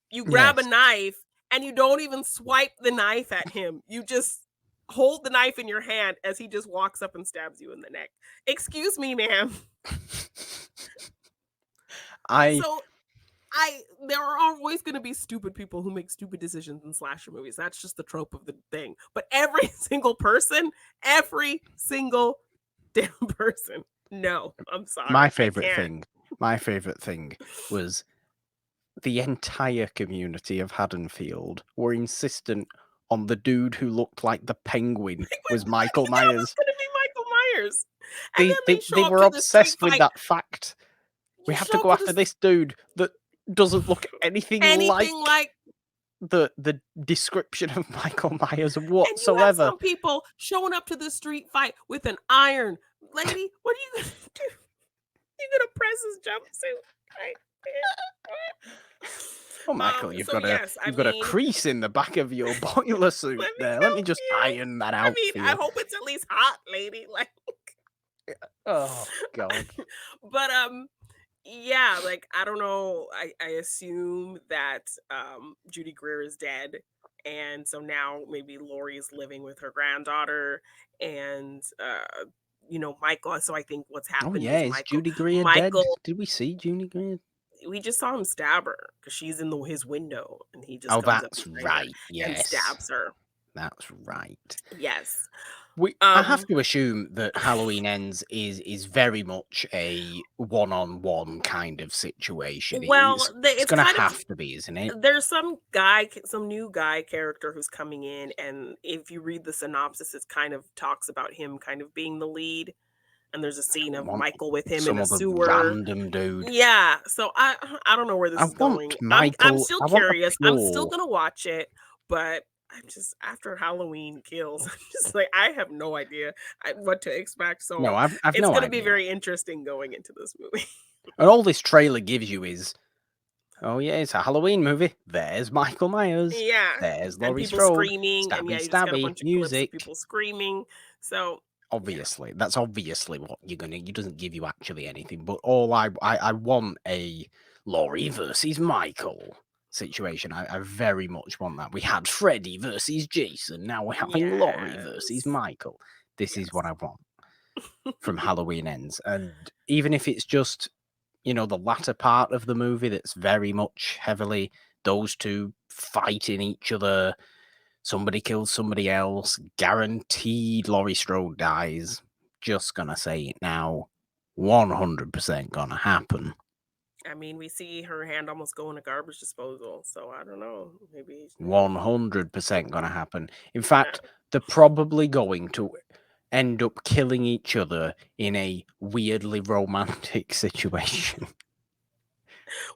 You grab a Yes. knife and you don't even swipe the knife at him. You just hold the knife in your hand as he just walks up and stabs you in the neck. Excuse me, ma'am. So there are always going to be stupid people who make stupid decisions in slasher movies. That's just the trope of the thing. But every single person, every single damn person. No, I'm sorry. My favorite thing was the entire community of Haddonfield were insistent on the dude who looked like the Penguin was Michael That was Myers. going to be Michael Myers. And then They show up were to the street obsessed with fight. that fact. We You have to show go up to after this dude that doesn't look anything like the description of Michael Myers whatsoever. And you have some people showing up to the street fight with an iron. Lady, what are you going to do? You're going to press his jumpsuit right there. Oh, Michael, you've got a crease in the back of your boiler suit there. Let me just iron that out. I hope it's at least hot, lady. Like, oh God. But yeah, like, I don't know. I assume that Judy Greer is dead, and so now maybe Laurie is living with her granddaughter, and Michael. So I think what's happened is is Judy Greer dead? Did we see Judy Greer? We just saw him stab her because she's in his window, and he just that's right. Yes, and stabs her. That's right. Yes. I have to assume that Halloween Ends is very much a one-on-one kind of situation. Well, it's going to have to be, isn't it? There's some new guy character who's coming in, and if you read the synopsis, it kind of talks about him kind of being the lead. And there's a scene of Michael with him in a sewer. Random dude. Yeah, so I don't know where this is going. I'm still curious. I'm still gonna watch it, but I'm just after Halloween Kills. I'm just like I have no idea what to expect. So no, I've it's no gonna idea. be very interesting going into this movie. And all this trailer gives you is, oh yeah, it's a Halloween movie. There's Michael Myers. Yeah, there's Laurie Strode. Screaming, and stabby, got a bunch of music, clips of people screaming. So. Obviously, that's obviously what you're gonna. It doesn't give you actually anything, but all I want a Laurie versus Michael situation. I very much want that. We had Freddy versus Jason. Now we're having Laurie versus Michael. This is what I want from Halloween Ends, and even if it's just the latter part of the movie, that's very much heavily those two fighting each other. Somebody kills somebody else. Guaranteed Laurie Strode dies. Just gonna say it now. 100% gonna happen. I mean, we see her hand almost go in a garbage disposal, so I don't know. Maybe 100% gonna happen. In fact, they're probably going to end up killing each other in a weirdly romantic situation.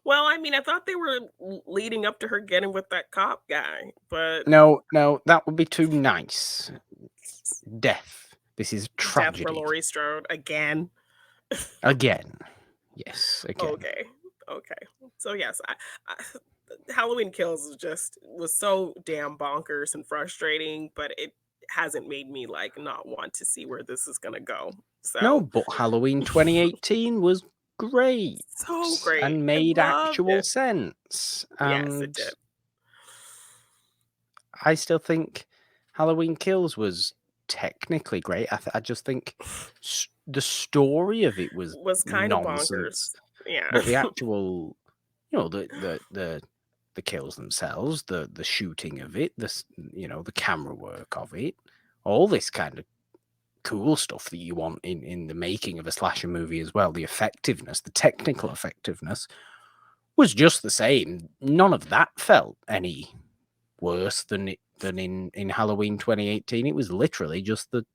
Well, I mean, I thought they were leading up to her getting with that cop guy, but no, that would be too nice. Death. This is tragedy. Death for Laurie Strode again. Again. Yes. Again. Okay. So yes, Halloween Kills was so damn bonkers and frustrating, but it hasn't made me not want to see where this is gonna go. So no, but Halloween 2018 was great. So great. And made actual sense. Yes, it did. I still think Halloween Kills was technically great. I just think the story of it was kind nonsense. Of bonkers. Yeah. But the actual, the kills themselves, the shooting of it, the camera work of it, all this kind of cool stuff that you want in the making of a slasher movie as well. The effectiveness, the technical effectiveness was just the same. None of that felt any worse than it than in Halloween 2018. It was literally just the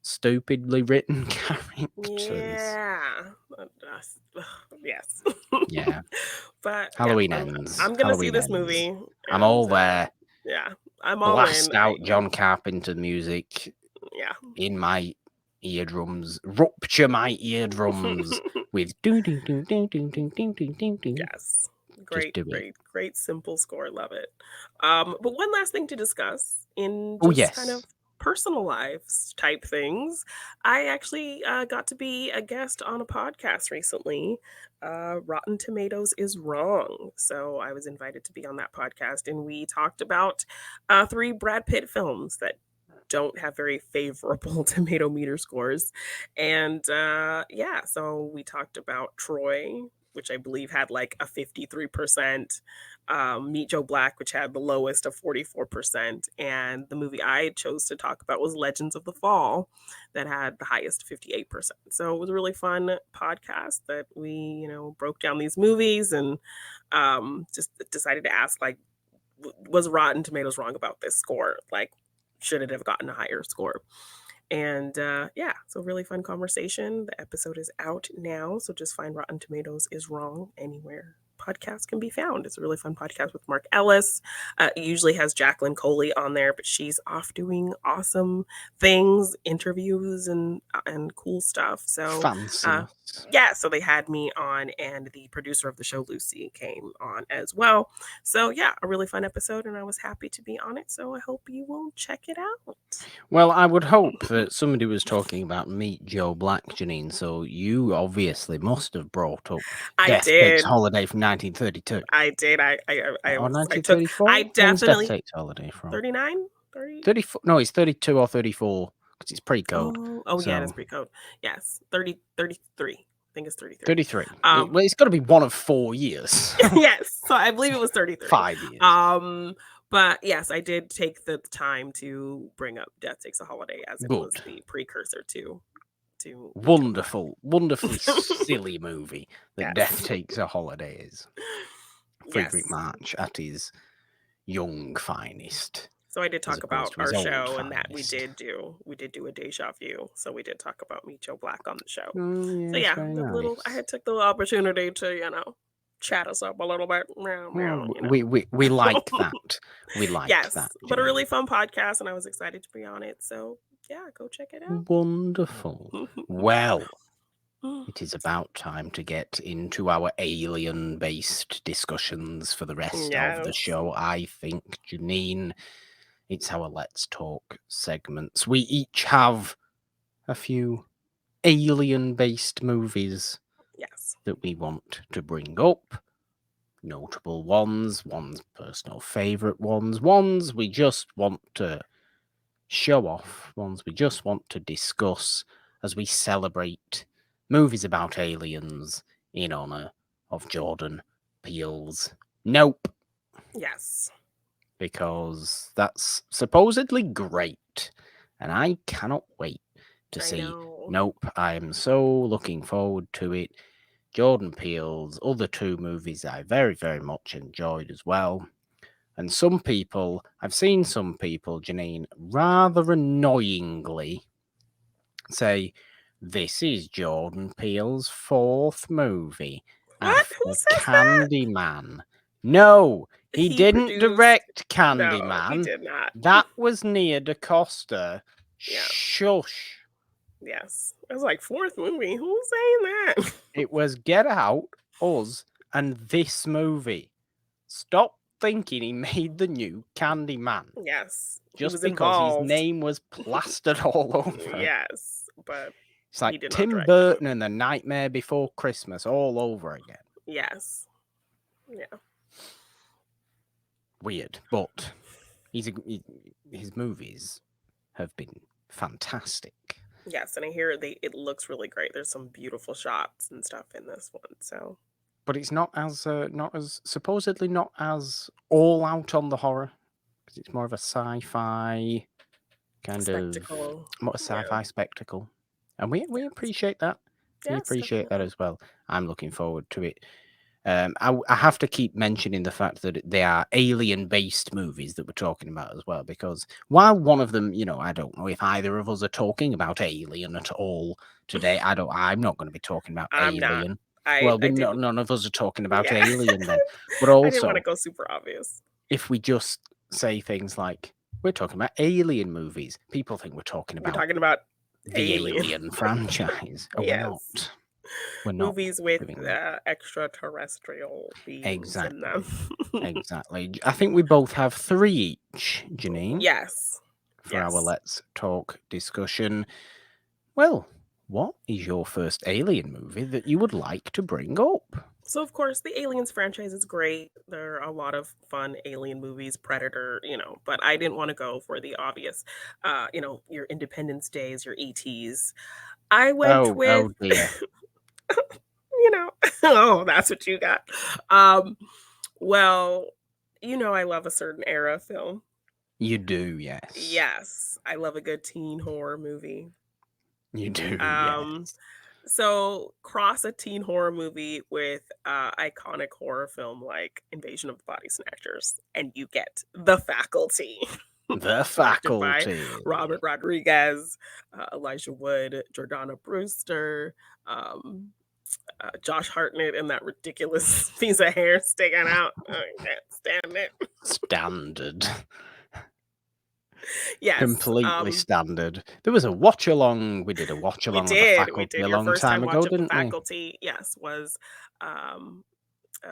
stupidly written characters. Yeah. Yes. Yeah. But yeah, Halloween ends. I'm gonna see Halloween this ends. movie, I'm all and there. yeah, I'm all Blast in. out John Carpenter music Yeah. in my eardrums. Rupture my eardrums with ding ding ding ding ding ding ding ding ding ding. Yes. Just do it. Great simple score. Love it. But one last thing to discuss in Oh just kind yes. of personal lives type things. I actually got to be a guest on a podcast recently. Rotten Tomatoes is Wrong. So I was invited to be on that podcast, and we talked about 3 Brad Pitt films that don't have very favorable tomato meter scores. And yeah, so we talked about Troy, which I believe had like a 53%, Meet Joe Black, which had the lowest of 44%, and the movie I chose to talk about was Legends of the Fall, that had the highest 58%. So it was a really fun podcast that we, broke down these movies, and just decided to ask, like, was Rotten Tomatoes wrong about this score? Like, should it have gotten a higher score? And yeah, so really fun conversation. The episode is out now, so just find Rotten Tomatoes is Wrong anywhere podcasts can be found. It's a really fun podcast with Mark Ellis. It usually has Jacqueline Coley on there, but she's off doing awesome things, interviews, and cool stuff. So Fanciness. yeah, so they had me on, and the producer of the show, Lucy, came on as well. So yeah, a really fun episode, and I was happy to be on it. So I hope you will check it out. Well, I would hope that somebody was talking about Meet Joe Black, Jeannine, so you obviously must have brought up I Death did. Takes Holiday from 1932. I did. Or I 1934? I When was Death definitely Takes Holiday from? 39, 30. 34? No, it's 32 or 34 because it's pre-code. Oh so, yeah, it's pre-code. Yes, 33. I think it's 33. 33. Well, it's got to be one of 4 years. Yes, so I believe it was 33. 5 years. But yes, I did take the time to bring up Death Takes a Holiday, as it was the precursor to wonderfully silly movie that Death Takes a Holiday is. Friedrich March at his young finest. So I did talk about our show, and that we did do a Deja Vu. So we did talk about Meet Joe Black on the show. Yes, so yeah, nice. I took the opportunity to chat us up a little bit. We like that. We like that. But a really fun podcast, and I was excited to be on it. So yeah, go check it out. Wonderful. Well, it is about time to get into our alien-based discussions for the rest of the show. I think, Jeannine, it's our Let's Talk segments. We each have a few alien-based movies that we want to bring up. Notable ones personal favourite ones we just want to show off, ones we just want to discuss as we celebrate movies about aliens in honour of Jordan Peele's Nope. Yes. Because that's supposedly great, and I cannot wait to see Nope. I am so looking forward to it. Jordan Peele's other 2 movies I very, very much enjoyed as well. And I've seen some people, Jeannine, rather annoyingly say, this is Jordan Peele's 4th movie after Candyman. No, he didn't direct Candyman. No, he did not. That was Nia DaCosta. Yeah. Shush. Yes. It was like 4th movie. Who's saying that? It was Get Out, Us, and this movie. Stop thinking he made the new Candyman. Yes. Just because his name was plastered all over. Yes. But it's like Tim Burton and The Nightmare Before Christmas all over again. Yes. Yeah. Weird, but his movies have been fantastic. Yes, and I hear it looks really great. There's some beautiful shots and stuff in this one. So, but it's not as supposedly not as all out on the horror, because it's more of a sci-fi kind spectacle. More a sci-fi spectacle, and we appreciate that. We appreciate that as well. I'm looking forward to it. I have to keep mentioning the fact that they are alien-based movies that we're talking about as well, because while one of them, I don't know if either of us are talking about Alien at all today. I'm not going to be talking about I'm not. Alien. I Well, I didn't. none of us are talking about Yeah. Alien then. But I didn't want to also, go super obvious. if we just say things like we're talking about Alien movies, people think we're talking We're about talking about the Alien. Alien franchise. We're not. Yes. We're not Movies with doing that. extraterrestrial beings in them. Exactly. I think we both have 3 each, Jeannine, Yes. for our Yes. Let's Talk discussion. Well, what is your first Alien movie that you would like to bring up? So of course the Aliens franchise is great. There are a lot of fun alien movies, Predator, but I didn't want to go for the obvious, your Independence Days, your ETs. I went with Oh dear. oh, that's what you got. Um, well, I love a certain era film. You do, yes. Yes, I love a good teen horror movie. You do, Um, yes. so cross a teen horror movie with iconic horror film like Invasion of the Body Snatchers, and you get The Faculty, The directed by Faculty. Robert Rodriguez, Elijah Wood, Jordana Brewster, um, Josh Hartnett, and that ridiculous piece of hair sticking out. I can't stand it. Standard. Yes, Completely standard. There was a watch along. We did a watch we along of The did. We Faculty did. a Your long first time time ago, watch of The didn't we? Faculty, yes, was um,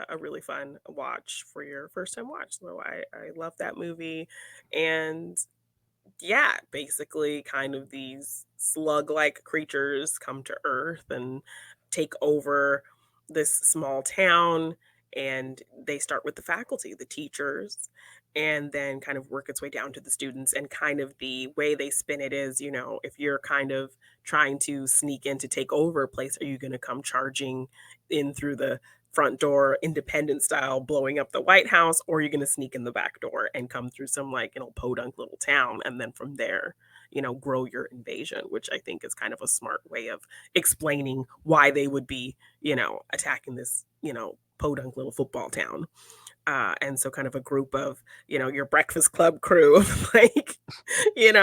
a really fun watch for your first time watch. So I love that movie, and yeah, basically, kind of these slug-like creatures come to Earth and take over this small town, and they start with the faculty, the teachers, and then kind of work its way down to the students. And kind of the way they spin it is, if you're kind of trying to sneak in to take over a place, are you going to come charging in through the front door, independent style, blowing up the White House, or you're going to sneak in the back door and come through some podunk little town, and then from there, grow your invasion, which I think is kind of a smart way of explaining why they would be, attacking this, podunk little football town. And so kind of a group of, your Breakfast Club crew of you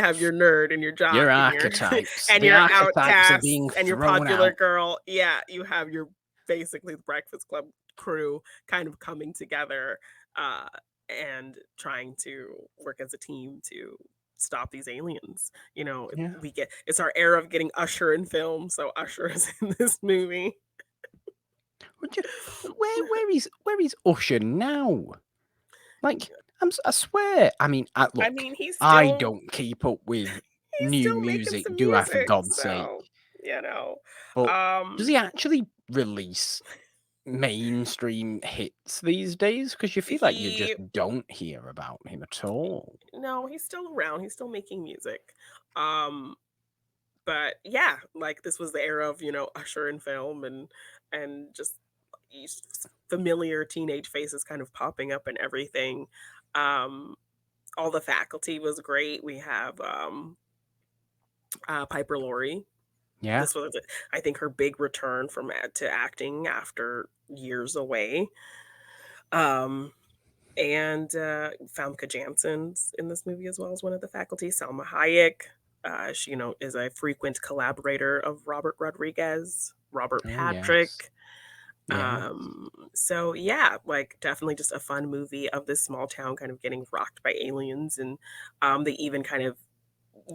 have your nerd and your jock Your and your archetypes. and The your archetypes are outcast being and your thrown popular out. girl. Yeah, you have your basically the Breakfast Club crew kind of coming together uh and trying to work as a team to stop these aliens. Yeah. It's our era of getting Usher in film, so Usher is in this movie. Would you, where is Usher now? Like, I swear. I mean, I look, mean, I don't keep up with he's new still making music, some do I, for music, God's sake? so you know. But does Um he actually release mainstream hits these days? Because you feel like you just he don't hear about him at all. No, he's still around. He's still making music. Um but yeah, like this was the era of, Usher in film, and just these familiar teenage faces kind of popping up and everything. Um all the faculty was great. We have Piper Laurie. Yeah. This was, I think, her big return to acting after years away. Um, and Famke Janssen's in this movie as well as one of the faculty. Salma Hayek, she, is a frequent collaborator of Robert Rodriguez, Robert Oh, yes. Patrick. Yeah. So yeah, like definitely just a fun movie of this small town kind of getting rocked by aliens, and they even kind of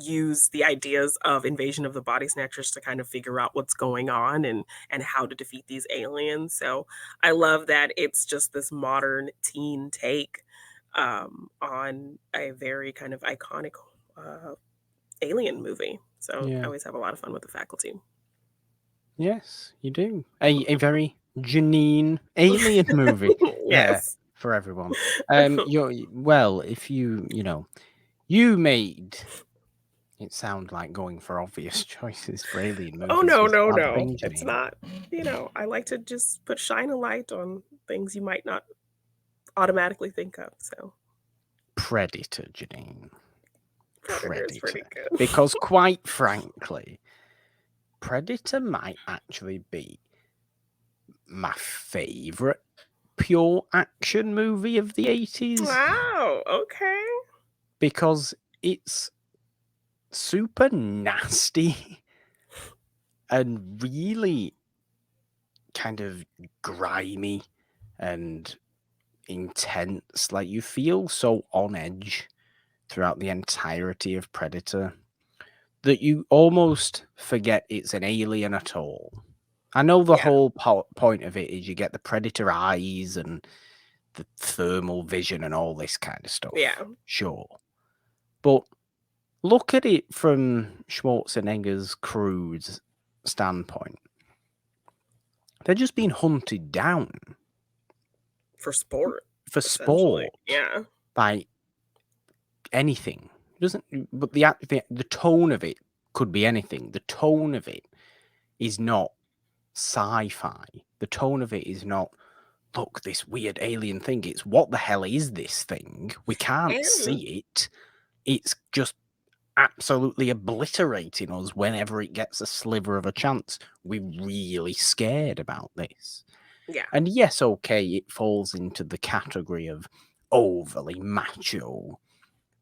use the ideas of Invasion of the Body Snatchers to kind of figure out what's going on and how to defeat these aliens. So I love that it's just this modern teen take on a very kind of iconic uh, alien movie. So I Yeah. always have a lot of fun with the faculty. Yes, you do. A very Janine alien movie there Yes. for everyone. If you made it sound like going for obvious choices for alien Oh movies no, was a no, bad no. thing, It's Janine. not, I like to just shine a light on things you might not automatically think of. So Predator, Janine. Predator is pretty Predator. good. Because quite frankly, Predator might actually be my favourite pure action movie of the 80s. Wow, okay. Because it's super nasty and really kind of grimy and intense. Like, you feel so on edge throughout the entirety of Predator that you almost forget it's an alien at all. I know the whole point of it is you get the Predator eyes and the thermal vision and all this kind of stuff. Yeah. Sure. But look at it from Schwarzenegger's crew's standpoint. They're just being hunted down. For sport. For sport. Yeah. By anything. But the tone of it could be anything. The tone of it is not sci-fi. The tone of it is not, look, this weird alien thing. It's, what the hell is this thing? We can't see it. It's just absolutely obliterating us whenever it gets a sliver of a chance. We're really scared about this. Yeah. And yes, okay, it falls into the category of overly macho,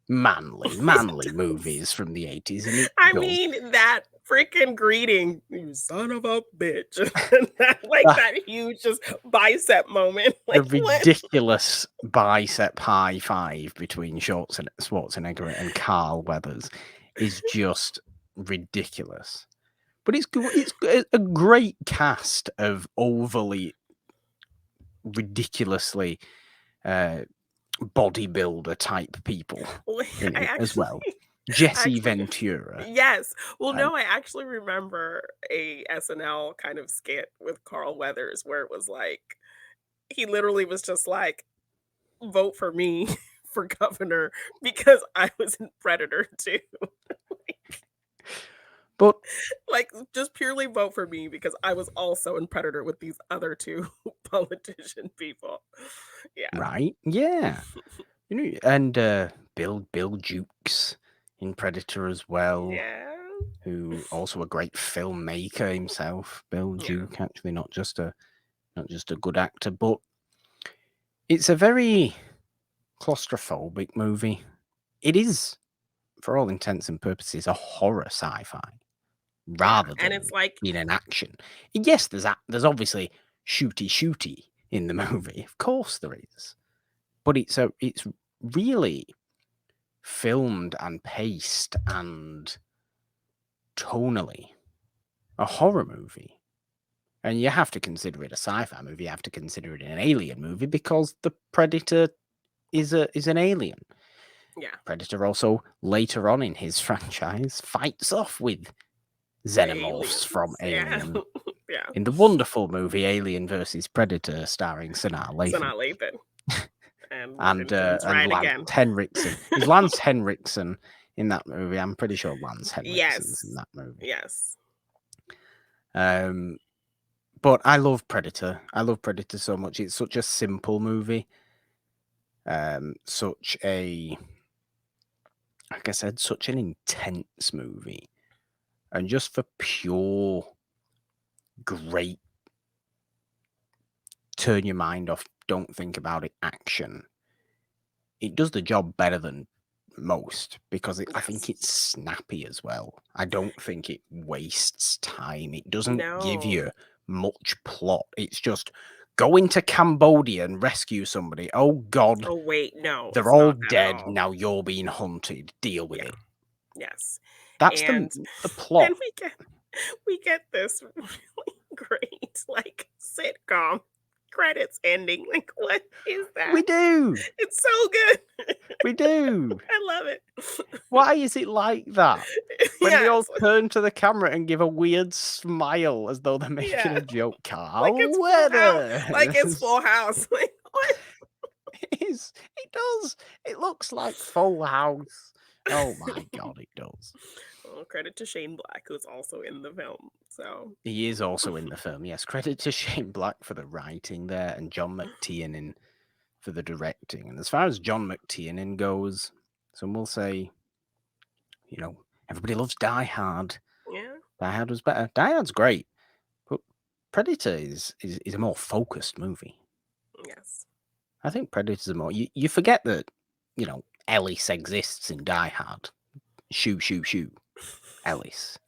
manly movies from the 80s. And I mean, that freaking greeting, you son of a bitch. that huge just bicep moment. Like, the ridiculous bicep high five between Schwarzenegger and Carl Weathers is just ridiculous. But it's a great cast of overly, ridiculously bodybuilder type people in it as well. Jesse Ventura. Yes. Well, no, I actually remember a SNL kind of skit with Carl Weathers where it was like, he literally was just like, vote for me for governor because I was in Predator too. But like, just purely vote for me because I was also in Predator with these other two politician people. Yeah. Right. Yeah. And Bill Jukes in Predator as well. Yeah. Who also a great filmmaker himself. Bill Duke, actually, not just a good actor, but it's a very claustrophobic movie. It is, for all intents and purposes, a horror sci-fi rather than it's like being an action. Yes, there's obviously shooty in the movie. Of course there is. But it's really filmed and paced and tonally a horror movie. And you have to consider it a sci-fi movie. You have to consider it an alien movie because the Predator is an alien. Yeah. Predator also later on in his franchise fights off with xenomorphs from Alien. Yeah. In the wonderful movie Alien vs. Predator, starring Sanaa Lathan. and Lance Henriksen. Is Lance Henriksen in that movie? I'm pretty sure Lance Henriksen's in that movie. Yes. But I love Predator. I love Predator so much. It's such a simple movie. Such a, like I said, such an intense movie. And just for pure, great, turn your mind off, don't think about it action, it does the job better than most because I think it's snappy as well. I don't think it wastes time. It doesn't give you much plot. It's just go into Cambodia and rescue somebody. Oh God. Oh wait, no. They're all dead. Now you're being hunted. Deal with it. Yes. That's the plot. And we get this really great like sitcom credits ending. Like, what is that? We do. It's so good. We do. I love it. Why is it like that? When they all turn to the camera and give a weird smile as though they're making a joke. Carl Weathers. Like it's Full House. Like, what? It is. It does. It looks like Full House. Oh my God, it does. Well, credit to Shane Black, who's also in the film. So he is also in the film. Yes, credit to Shane Black for the writing there, and John McTiernan for the directing. And as far as John McTiernan goes, some will say, you know, everybody loves Die Hard. Yeah, Die Hard was better. Die Hard's great, but Predator is a more focused movie. Yes. I think Predator's a more you forget that, Ellis exists in Die Hard. Shoo, shoo, shoo. Ellis.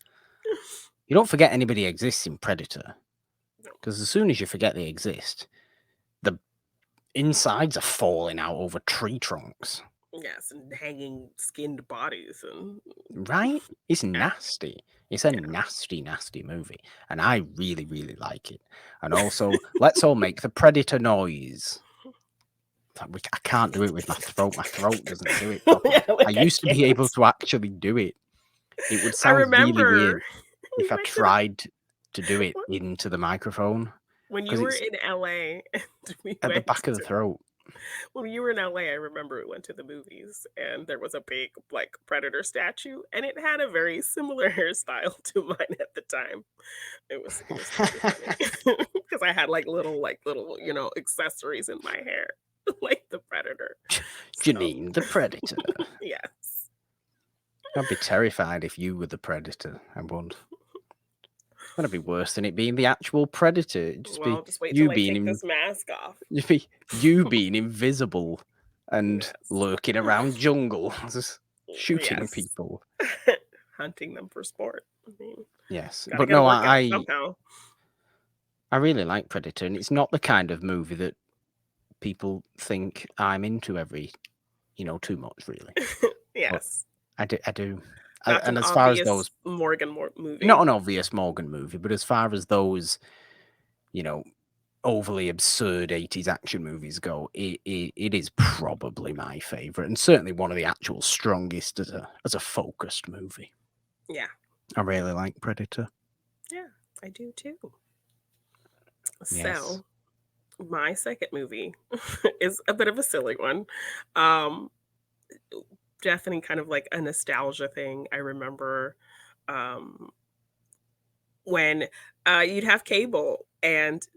You don't forget anybody exists in Predator. No. Because as soon as you forget they exist, the insides are falling out over tree trunks. Yes, and hanging skinned bodies and Right? It's yeah. nasty. It's a Yeah. nasty, nasty movie. And I really, really like it. And also, let's all make the Predator noise. I can't do it with my throat. My throat doesn't do it properly. Yeah, I like I used to be can't. able to actually do it. It would I sound really remember weird if I back to the tried to do it into the microphone when you because were it's in LA and we at the went back of the to throat. when you were in LA, I remember we went to the movies and there was a big like predator statue and it had a very similar hairstyle to mine at the time. It was pretty funny because I had like little accessories in my hair like the predator. So Jeannine, the Predator. yes. I'd be terrified if you were the Predator. I would. That'd be worse than it being the actual Predator. It'd just be Well, just wait till you I take being this mask off. it'd be you being invisible and Yes. lurking around jungles, just shooting Yes. people. Hunting them for sport. I mean, Yes, gotta but get a no, workout somehow. I really like Predator, and it's not the kind of movie that people think I'm into every, too much really. But Yes. I do. Not And an as far as those, obvious Morgan movie. not an obvious Morgan movie, but as far as those, you know, overly absurd 80s action movies go, it is probably my favorite, and certainly one of the actual strongest as a focused movie. Yeah. I really like Predator. Yeah, I do too. Yes. So, my second movie is a bit of a silly one. Um, Definitely kind of like a nostalgia thing. I remember um when you'd have cable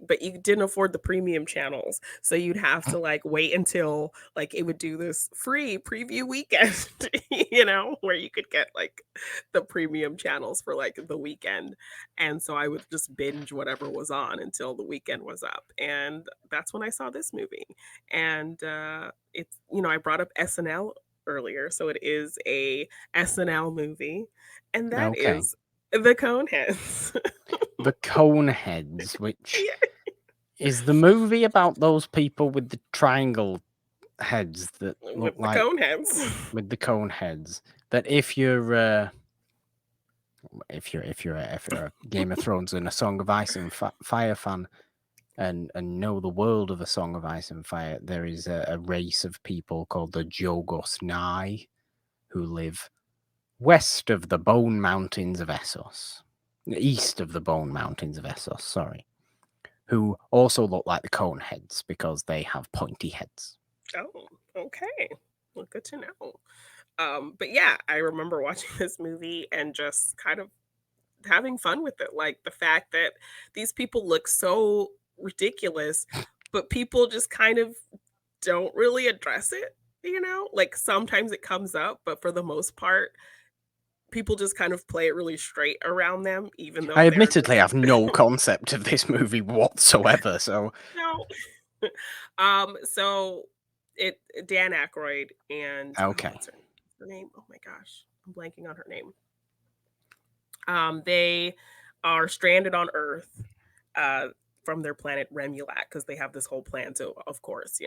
but you didn't afford the premium channels, so you'd have to like wait until like it would do this free preview weekend where you could get like the premium channels for like the weekend, and so I would just binge whatever was on until the weekend was up, and that's when I saw this movie. And it's I brought up SNL earlier, so it is a SNL movie, and that Okay. is the Coneheads. The Coneheads, which Yeah. is the movie about those people with the triangle heads that look With the like Coneheads. with the cone heads. That if you're a Game of Thrones and a Song of Ice and Fire fan, and know the world of A Song of Ice and Fire, there is a race of people called the Jogos Nai who live west of the Bone Mountains of Essos. East of the Bone Mountains of Essos, sorry. Who also look like the Coneheads because they have pointy heads. Oh, okay. Well, good to know. But yeah, I remember watching this movie and just kind of having fun with it. Like the fact that these people look so ridiculous, but people just kind of don't really address it. Like sometimes it comes up, but for the most part, people just kind of play it really straight around them, even I though they're admittedly have no concept of this movie whatsoever, so no. So it Dan Aykroyd and okay. what's her name? Oh my gosh, I'm blanking on her name. They are stranded on Earth, from their planet Remulac because they have this whole plan to, of course,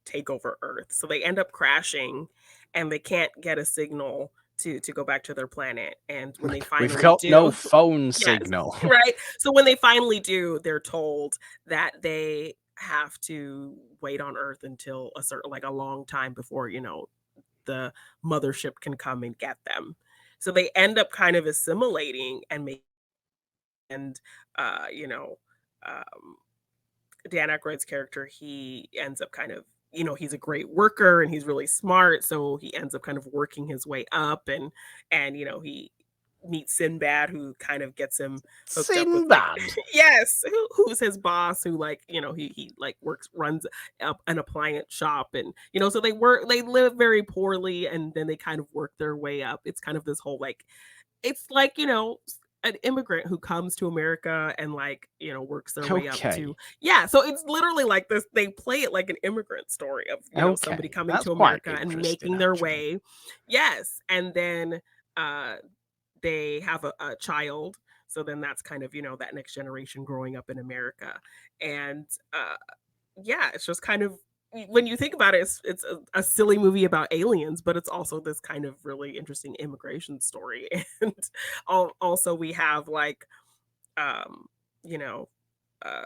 take over Earth. So they end up crashing, and they can't get a signal to go back to their planet. And when they We've finally got no do, phone yes, signal. right. So when they finally do, they're told that they have to wait on Earth until a long time before, the mothership can come and get them. So they end up kind of assimilating and making, and uh, you know, um, Dan Aykroyd's character, he ends up kind of, he's a great worker and he's really smart, so he ends up kind of working his way up, and he meets Sinbad, who kind of gets him hooked up with like Sinbad. yes, who's his boss, who like he like runs up an appliance shop, and so they live very poorly, and then they kind of work their way up. It's kind of this whole like it's like an immigrant who comes to America and, like, works their way up to. Okay. Yeah, so it's literally like this. They play it like an immigrant story of, somebody Okay. coming That's to quite America and interesting, making their actually. way. Yes, and then, uh, they have a child, so then that's kind of, that next generation growing up in America, and, yeah, it's just kind of when you think about it, it's a silly movie about aliens, but it's also this kind of really interesting immigration story, and also we have, like, um, you know, uh,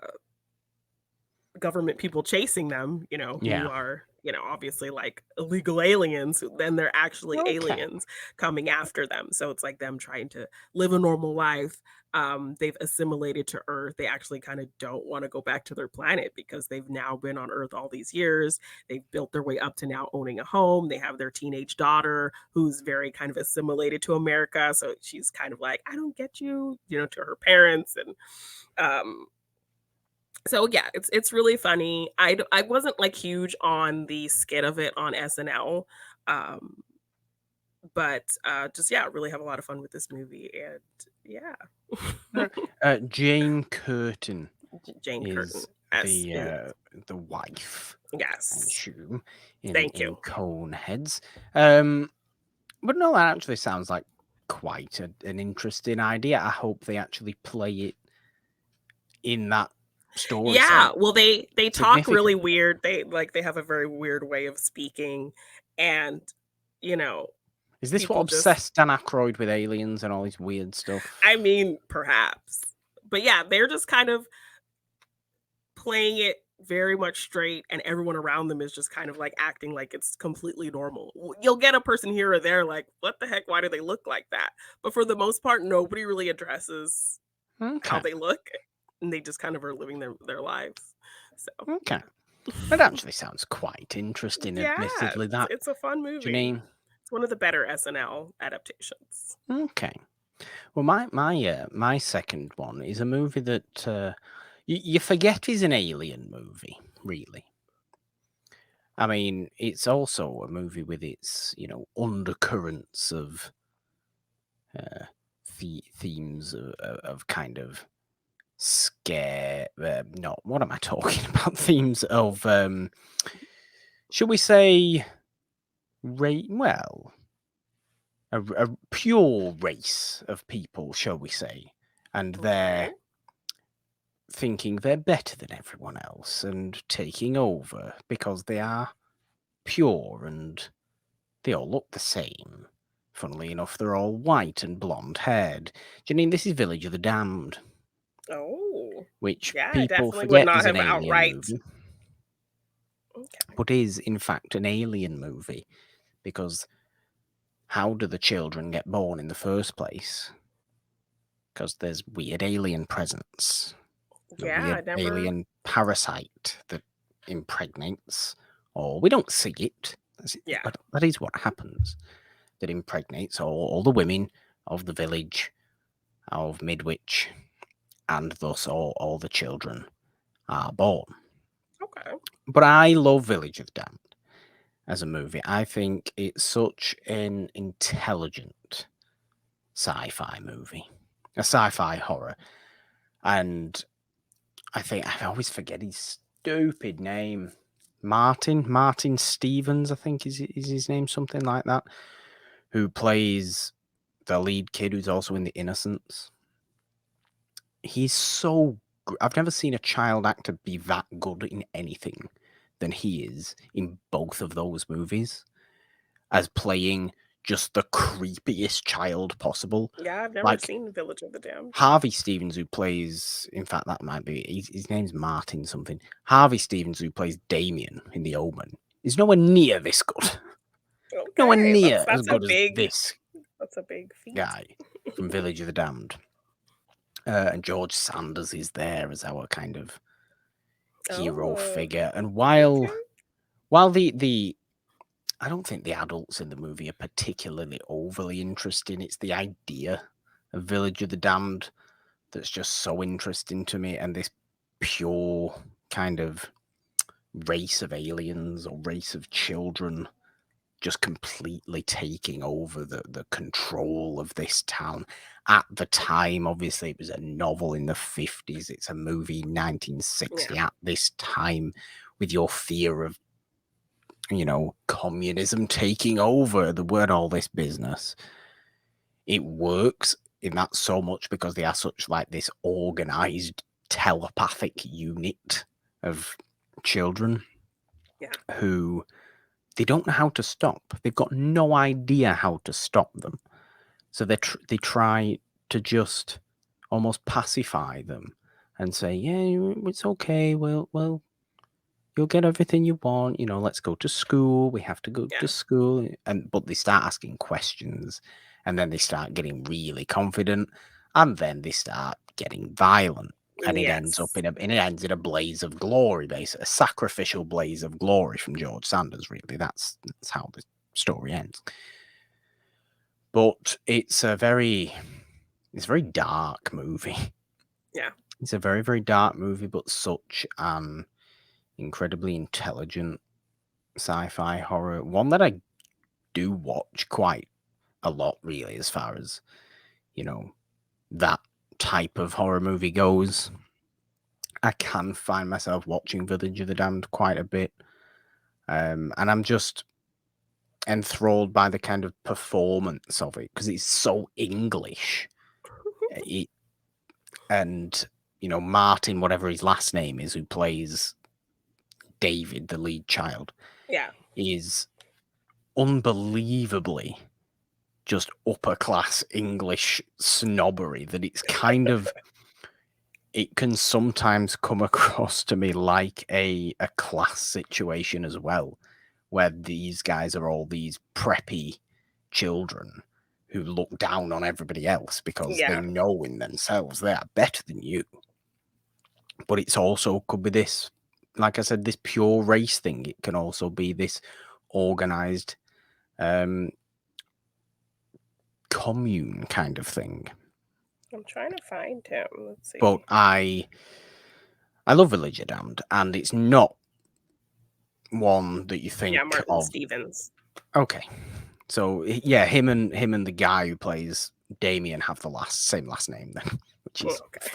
government people chasing them, who Yeah. are, obviously like illegal aliens, then they're actually Okay. aliens coming after them. So it's like them trying to live a normal life. They've assimilated to Earth. They actually kind of don't want to go back to their planet because they've now been on Earth all these years. They've built their way up to now owning a home. They have their teenage daughter who's very kind of assimilated to America. So she's kind of like, I don't get you, to her parents. And um so yeah, it's really funny. I wasn't, like, huge on the skit of it on SNL, um, but, just, yeah, really have a lot of fun with this movie, and yeah. Uh, Jane Curtin Jane Curtin, is yes, the in uh, the wife, I yes. assume, in Thank you. in Coneheads. Um, but no, that actually sounds like quite an interesting idea. I hope they actually play it in that story Yeah, sense well, they talk really significantly. weird. They have a very weird way of speaking, and, you know, Is this what people just obsessed Dan Aykroyd with aliens and all this weird I stuff? mean, perhaps. But yeah, they're just kind of playing it very much straight, and everyone around them is just kind of like acting like it's completely normal. You'll get a person here or there like, what the heck? Why do they look like that? But for the most part, nobody really addresses how Okay, they look, and they just kind of are living their lives. So okay. That actually sounds quite interesting, yeah, admittedly, that, it's a fun movie. Janine. It's one of the better SNL adaptations. Okay. Well, my second one is a movie that you forget is an alien movie, really. I mean, it's also a movie with its, undercurrents of themes of kind of scare. No, what am I talking about? Themes of, should we say, well, a pure race of people, shall we say, and Okay. they're thinking they're better than everyone else and taking over because they are pure and they all look the same. Funnily enough, they're all white and blonde haired. Janine, this is Village of the Damned, Oh, which yeah, I people definitely would forget not is an have alien outright. movie, Okay. but is in fact an alien movie because how do the children get born in the first place? Because there's weird alien presence, a Yeah, weird I never. alien parasite that impregnates, or we don't see it, Yeah. but that is what happens. That impregnates all the women of the village of Midwich, and thus all the children are born. Okay. But I love Village of Damned as a movie. I think it's such an intelligent sci-fi movie, a sci-fi horror, and I always forget his stupid name. Martin Stevens, I think is his name, something like that. Who plays the lead kid who's also in The Innocents. He's so I've never seen a child actor be that good in anything than he is in both of those movies, as playing just the creepiest child possible. Yeah, I've never Like seen Village of the Damned. Harvey Stevens, who plays, in fact, that might be, his name's Martin something. Harvey Stevens, who plays Damien in The Omen, is nowhere near this good. Nowhere Okay, that's near as that's a good as big this that's a big feat. guy from Village of the Damned. And George Sanders is there as our kind of hero Oh, figure. And okay. while the I don't think the adults in the movie are particularly overly interesting. It's the idea of Village of the Damned that's just so interesting to me, and this pure kind of race of aliens or race of children just completely taking over the control of this town. At the time, obviously, it was a novel in the 50s. It's a movie in 1960. Yeah. At this time, with your fear of, communism taking over the word, all this business, it works in that so much because they are such like this organized telepathic unit of children Yeah. who they don't know how to stop. They've got no idea how to stop them. So they try to just almost pacify them and say, "Yeah, it's okay. Well, you'll get everything you want. Let's go to school. We have to go to Yeah. school." But they start asking questions, and then they start getting really confident, and then they start getting violent. And it ends up Yes. it ends in a blaze of glory, basically, a sacrificial blaze of glory from George Sanders. Really, that's how the story ends. But it's a very dark movie. Yeah. It's a very, very dark movie, but such an incredibly intelligent sci-fi horror. One that I do watch quite a lot, really, as far as, that type of horror movie goes. I can find myself watching Village of the Damned quite a bit. And I'm just enthralled by the kind of performance of it because it's so English. And Martin, whatever his last name is, who plays David, the lead child, Yeah. is unbelievably just upper class English snobbery that it's kind of it can sometimes come across to me like a class situation as well, where these guys are all these preppy children who look down on everybody else because they Yeah. know in themselves they are better than you. But it's also could be this, like I said, this pure race thing. It can also be this organized commune kind of thing. I'm trying to find him. Let's see. But I love Village of Damned, and it's not one that you think Yeah, Martin of. Stevens. Okay, so yeah, him and the guy who plays Damien have the same last name then, which is Okay.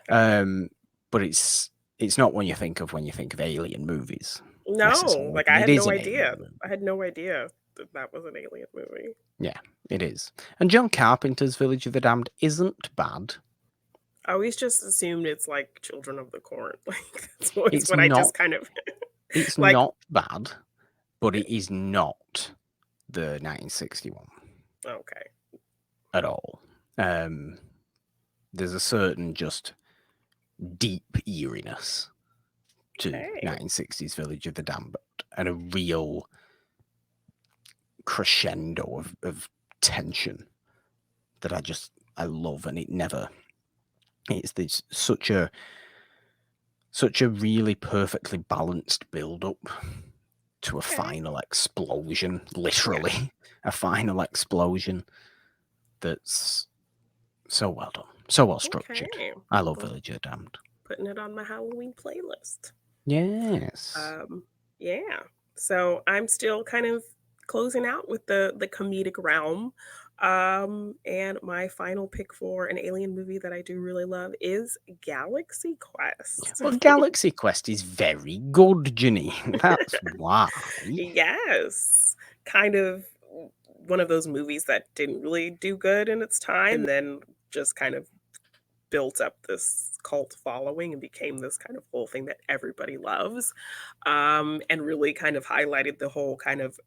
fun. But it's not one you think of when you think of alien movies. No, Necessarily, like but I it had is no an idea. alien movie. I had no idea that was an alien movie. Yeah, it is. And John Carpenter's Village of the Damned isn't bad. I always just assumed it's like Children of the Corn. Like that's always It's what I not. just kind of It's like. not bad, but it is not the 1961 Okay. at all. There's a certain just deep eeriness to Okay. 1960s Village of the Damned, and a real crescendo of tension that I love, and it's such a really perfectly balanced build up to a Okay. final explosion, literally Yeah. a final explosion that's so well done, so well structured. Okay. I love Well, Village of the Damned. putting it on my Halloween playlist. Yes. Yeah. So I'm still kind of closing out with the comedic realm. And my final pick for an alien movie that I do really love is Galaxy Quest. Well, Galaxy Quest is very good, Janine. That's why. Yes. Kind of one of those movies that didn't really do good in its time, then just kind of built up this cult following and became this kind of whole thing that everybody loves. And really kind of highlighted the whole kind of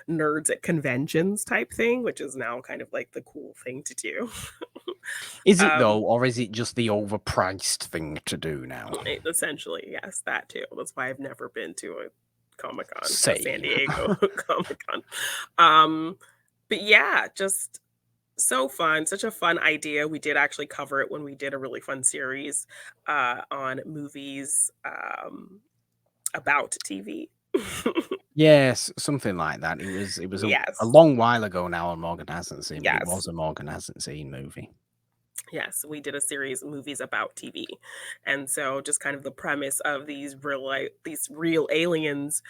nerds at conventions type thing, which is now kind of like the cool thing to do. Is it um, though, or is it just the overpriced thing to do now? Essentially, yes, that too. That's why I've never been to a Comic Con, a San Same. Diego Comic Con. But yeah, just so fun, such a fun idea. We did actually cover it when we did a really fun series on movies about TV. Yes, something like that. It was a Yes. long while ago now on Morgan Hasn't Seen, but it Yes. was a Morgan Hasn't Seen movie. Yes, we did a series of movies about TV. And so just kind of the premise of these real aliens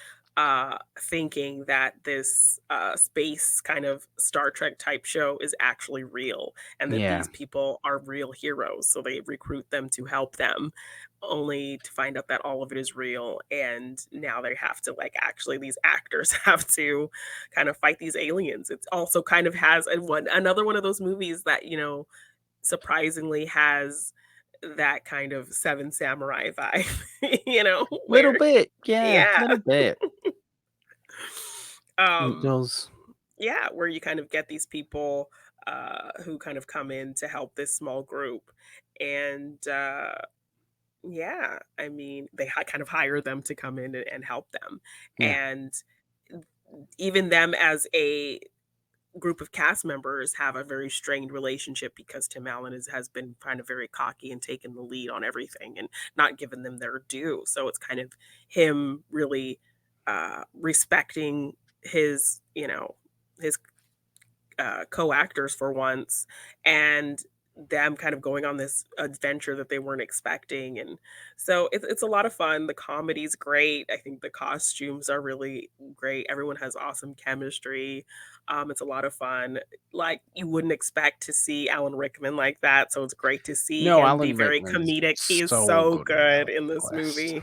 thinking that this space kind of Star Trek type show is actually real and that Yeah. these people are real heroes. So they recruit them to help them, only to find out that all of it is real. And now they have to, like, actually, these actors have to kind of fight these aliens. It's also kind of has another one of those movies that, surprisingly has that kind of Seven Samurai vibe, Little where, bit, yeah, yeah. little bit. It Um, does. yeah, where you kind of get these people who kind of come in to help this small group. And yeah, I mean, they kind of hire them to come in and help them. Yeah, And even them as a group of cast members have a very strained relationship because Tim Allen has been kind of very cocky and taken the lead on everything and not given them their due. So it's kind of him really respecting his co-actors for once, and them kind of going on this adventure that they weren't expecting. And so it's a lot of fun. The comedy's great. I think the costumes are really great. Everyone has awesome chemistry. It's a lot of fun. Like, you wouldn't expect to see Alan Rickman like that, so it's great to see no, him be Alan very Rickman's comedic. He is so so good in good Galaxy in this Quest. movie.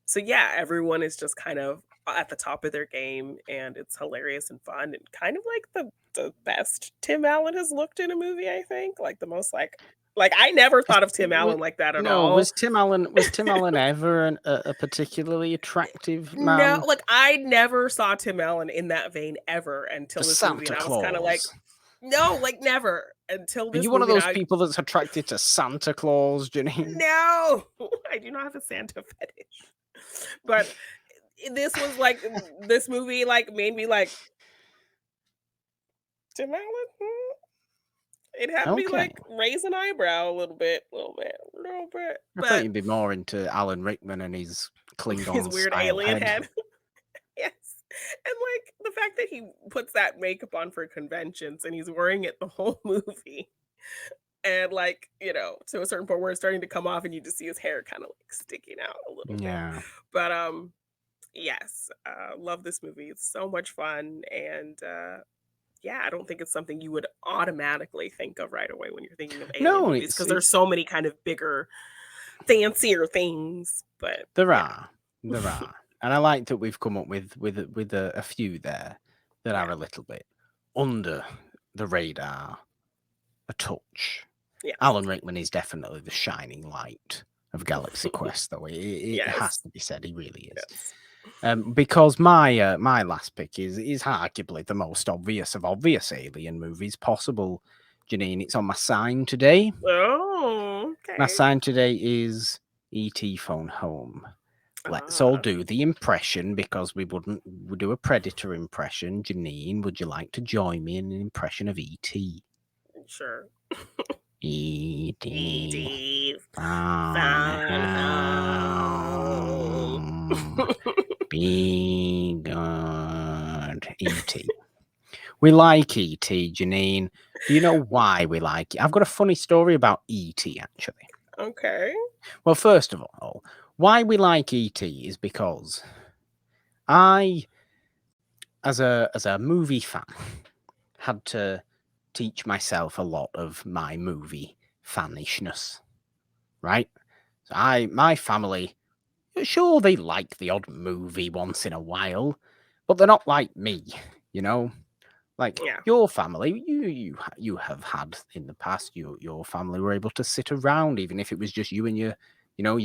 So yeah, everyone is just kind of at the top of their game, and it's hilarious and fun and kind of like the best Tim Allen has looked in a movie, I think. Like the most like I never Is thought of Tim wa Allen like that at No, all. Was Tim Allen ever a particularly attractive No, man? like I never saw Tim Allen in that vein ever The until this movie, and Santa I was kind of like, Claus. no, like never until Are this you one of movie. And those I people that's attracted to Santa Claus, Janine? no, I do not have a Santa fetish, but this was like this movie like made me like Tim Allen. It had me, Okay. like, raise an eyebrow a little bit, I thought but you'd be more into Alan Rickman and his his Klingon weird style alien head. head. Yes, and, like, the fact that he puts that makeup on for conventions and he's wearing it the whole movie, and, like, to a certain point where it's starting to come off and you just see his hair kinda, like, sticking out a little bit. Yeah. But, yes, love this movie. It's so much fun, and, yeah, I don't think it's something you would automatically think of right away when you're thinking of alien No, movies it's because there's it's so many kind of bigger, fancier things, but there yeah. are. There are. And I like that we've come up with a few there that Yeah, are a little bit under the radar a touch. yes. Alan Rickman is definitely the shining light of Galaxy Quest, though. It has Yes, to be said, he really is. yes. Because my last pick is arguably the most obvious of obvious alien movies possible. Janine, it's on my sign today. Oh, My okay. sign today is E.T. Phone Home. Let's all Ah, do the impression because we do a Predator impression. Janine, would you like to join me in an impression of E.T.? sure. E.T. E.T. Phone Phone home. Home. Be good. E.T. We like E.T., Janine. Do you know why we like it? I've got a funny story about E.T., actually. Okay. Well, first of all, why we like E.T. is because I, as a movie fan, had to teach myself a lot of my movie fanishness, right? So my family, sure, they like the odd movie once in a while, but they're not like me, you know? Like Yeah. your family, you have had in the past, your family were able to sit around, even if it was just you and your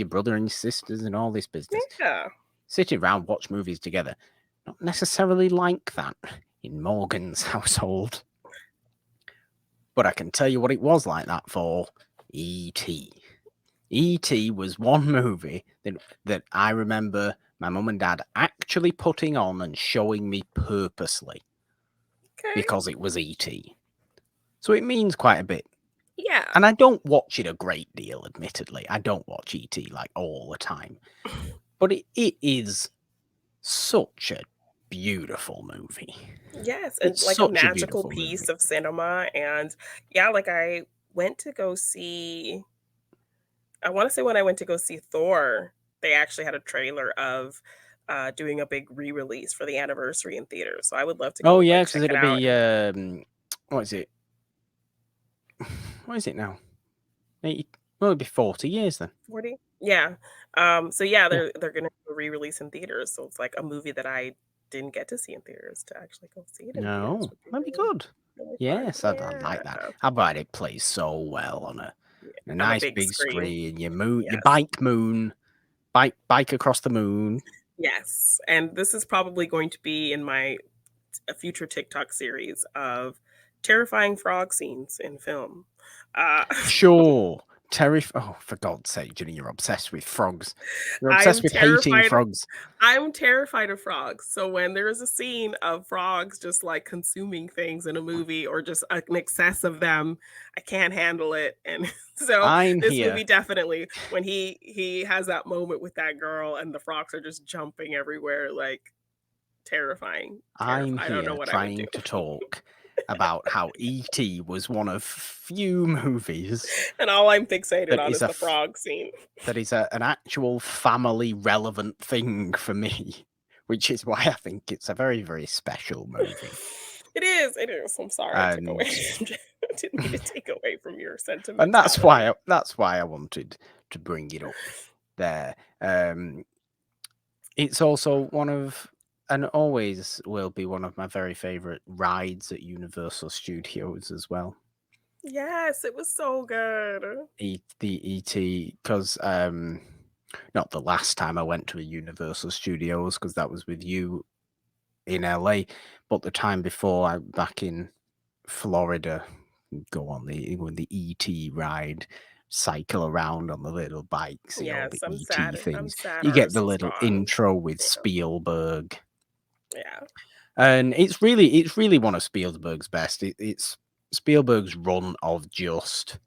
brother and your sisters and all this business. Yeah. Sit around, watch movies together. Not necessarily like that in Morgan's household. But I can tell you what it was like that for E.T. E.T. was one movie that I remember my mum and dad actually putting on and showing me purposely Okay. because it was E.T. So it means quite a bit. Yeah. And I don't watch it a great deal, admittedly. I don't watch E.T. like all the time. But it is such a beautiful movie. Yes, and It's like a such a magical beautiful piece movie. of cinema. And yeah, like I went to go see I wanna say when I went to go see Thor, they actually had a trailer of, doing a big re-release for the anniversary in theaters. So I would love to Oh go yeah, like because check it it'll out. be what is it? What is it now? 80, well, it'll be 40 years then. 40? Yeah. So yeah, Yeah. they're gonna do a re-release in theaters. So it's like a movie that I didn't get to see in theaters to actually go see it in theaters No, would be that'd be really, good. really fun. Yes, I like that. Yeah. I bet it plays so well on Yeah. a On a nice big big screen. screen. Your Yes. bike across the moon. Yes. And this is probably going to be in my a future TikTok series of terrifying frog scenes in film. Uh, Sure. Oh, for God's sake, Jenny, you're obsessed with frogs. You're obsessed I'm with hating terrified. frogs. I'm terrified of frogs. So when there's a scene of frogs just like consuming things in a movie or just an excess of them, I can't handle it. And so I'm this here. movie definitely when he has that moment with that girl and the frogs are just jumping everywhere, like terrifying. I'm I don't know here what I would do. trying to talk about how E.T. was one of few movies And all I'm fixated that on is is the frog scene. an actual family relevant thing for me, which is why I think it's a very, very special movie. It is. It is. I'm sorry I took away. And I didn't mean to take away from your and sentimentality. that's why I wanted to bring it up there. It's also one of, and always will be one of my very favorite rides at Universal Studios as well. Yes, it was so good. The ET, because not the last time I went to a Universal Studios, because that was with you in LA, but the time before, back in Florida, go on the ET ride, cycle around on the little bike, see all the Yes, I'm ET sad. I'm things. sad You get ours the is little gone. intro with Yeah. Spielberg, Yeah. and it's really one of Spielberg's best. It's Spielberg's run of just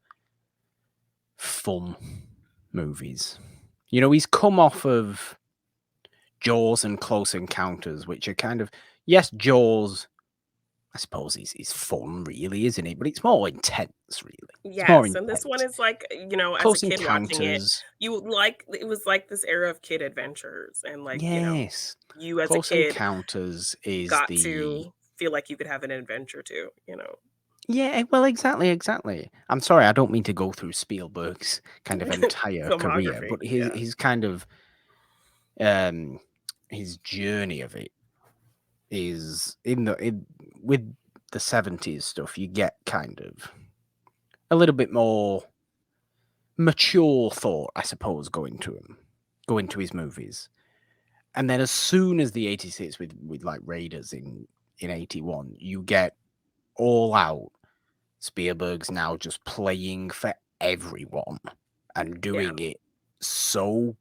fun movies. You know, he's come off of Jaws and Close Encounters, which are kind of, yes, Jaws, I suppose is fun, really, isn't it? But it's more intense, really. It's more Yes, and this one intense. is like, as a Close kid watching it, Encounters, you would like it was like this era of kid adventures and like, yes. you as a Close kid Encounters is got the to feel like you could have an adventure too. yeah, well, exactly. I'm sorry, I don't mean to go through Spielberg's kind of entire career, Filmography. but his Yeah. his kind of um his journey of it is with the 70s stuff. You get kind of a little bit more mature thought, I suppose, go into his movies. And then as soon as the 86 with like Raiders in 81, you get all out. Spielberg's now just playing for everyone and Yeah. doing it so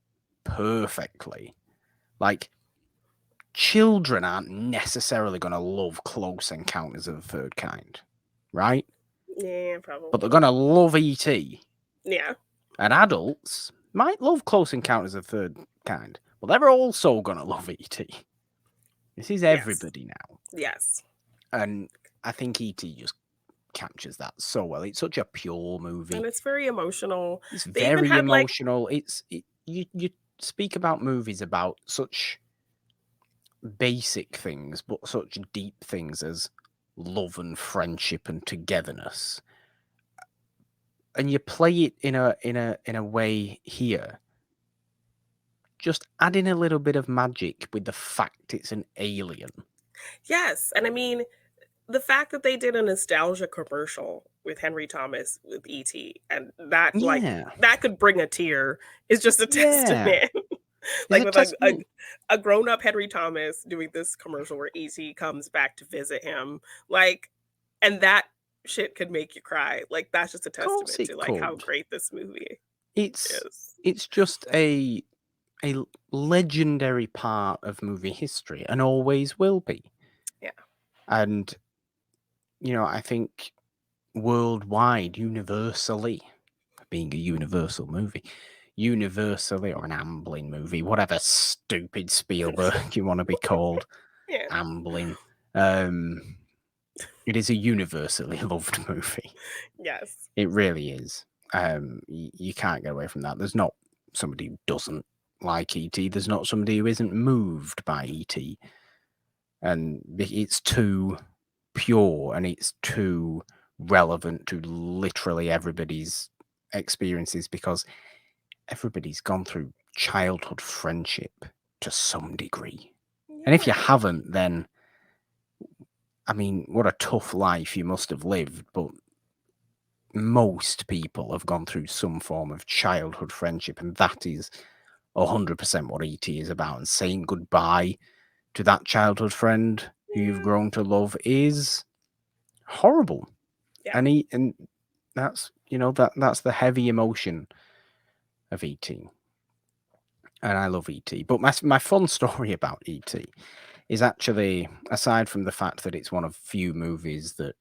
perfectly. Like, children aren't necessarily going to love Close Encounters of the Third Kind, right? Yeah, But they're probably. going to love E.T. Yeah. And adults might love Close Encounters of the Third Kind, but they're also going to love E.T. This is Yes. everybody now. Yes. And I think E.T. just captures that so well. It's such a pure movie. And it's very emotional. It's They even very had like emotional. You speak about movies about such basic things, but such deep things as love and friendship and togetherness. And you play it in a way here, just adding a little bit of magic with the fact it's an alien. yes, and I mean, the fact that they did a nostalgia commercial with Henry Thomas with E.T. and that like Yeah, that could bring a tear is just a yeah. testament. It's Like a with testament. a grown-up Henry Thomas doing this commercial where E.T. comes back to visit him, like, and that shit could make you cry. Like that's just a Of course testament it to like how could. great this movie It's is. it's just a legendary part of movie history and always will be. Yeah. And I think worldwide, universally, being a universal movie, universally, or an Amblin movie, whatever stupid Spielberg you want to be called, Yeah. Amblin. It is a universally loved movie. Yes. It really is. You can't get away from that. There's not somebody who doesn't like E.T. There's not somebody who isn't moved by E.T. And it's too pure and it's too relevant to literally everybody's experiences, because everybody's gone through childhood friendship to some degree. Yeah. And if you haven't, then, I mean, what a tough life you must have lived. But most people have gone through some form of childhood friendship, and that is 100% what E.T. is about. And saying goodbye to that childhood friend who you've grown to love is horrible. Yeah. And that's, that's the heavy emotion of E.T. And I love E.T. But my fun story about E.T. is actually, aside from the fact that it's one of few movies that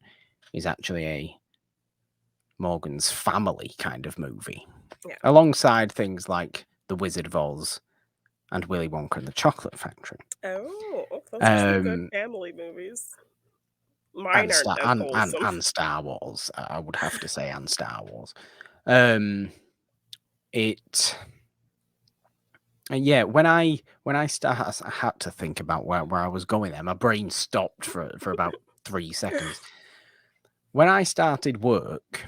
is actually a Morgan's family kind of movie, alongside things like The Wizard of Oz and Willy Wonka and the Chocolate Factory. Oh, those are some good family movies. Mine aren't as wholesome. And Star Wars, I would have to say, and Star Wars. When I started, I had to think about where I was going there. My brain stopped for about 3 seconds. When I started work,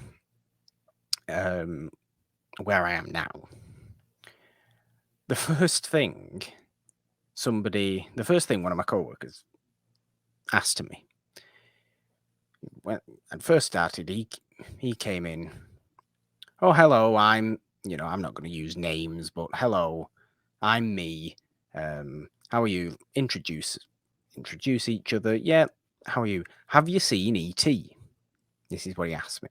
where I am now, the first thing one of my coworkers asked to me, when I first started, he came in. Oh, hello, I'm not going to use names, but hello, I'm me. How are you? Introduce each other. Yeah, how are you? Have you seen E.T.? This is what he asked me.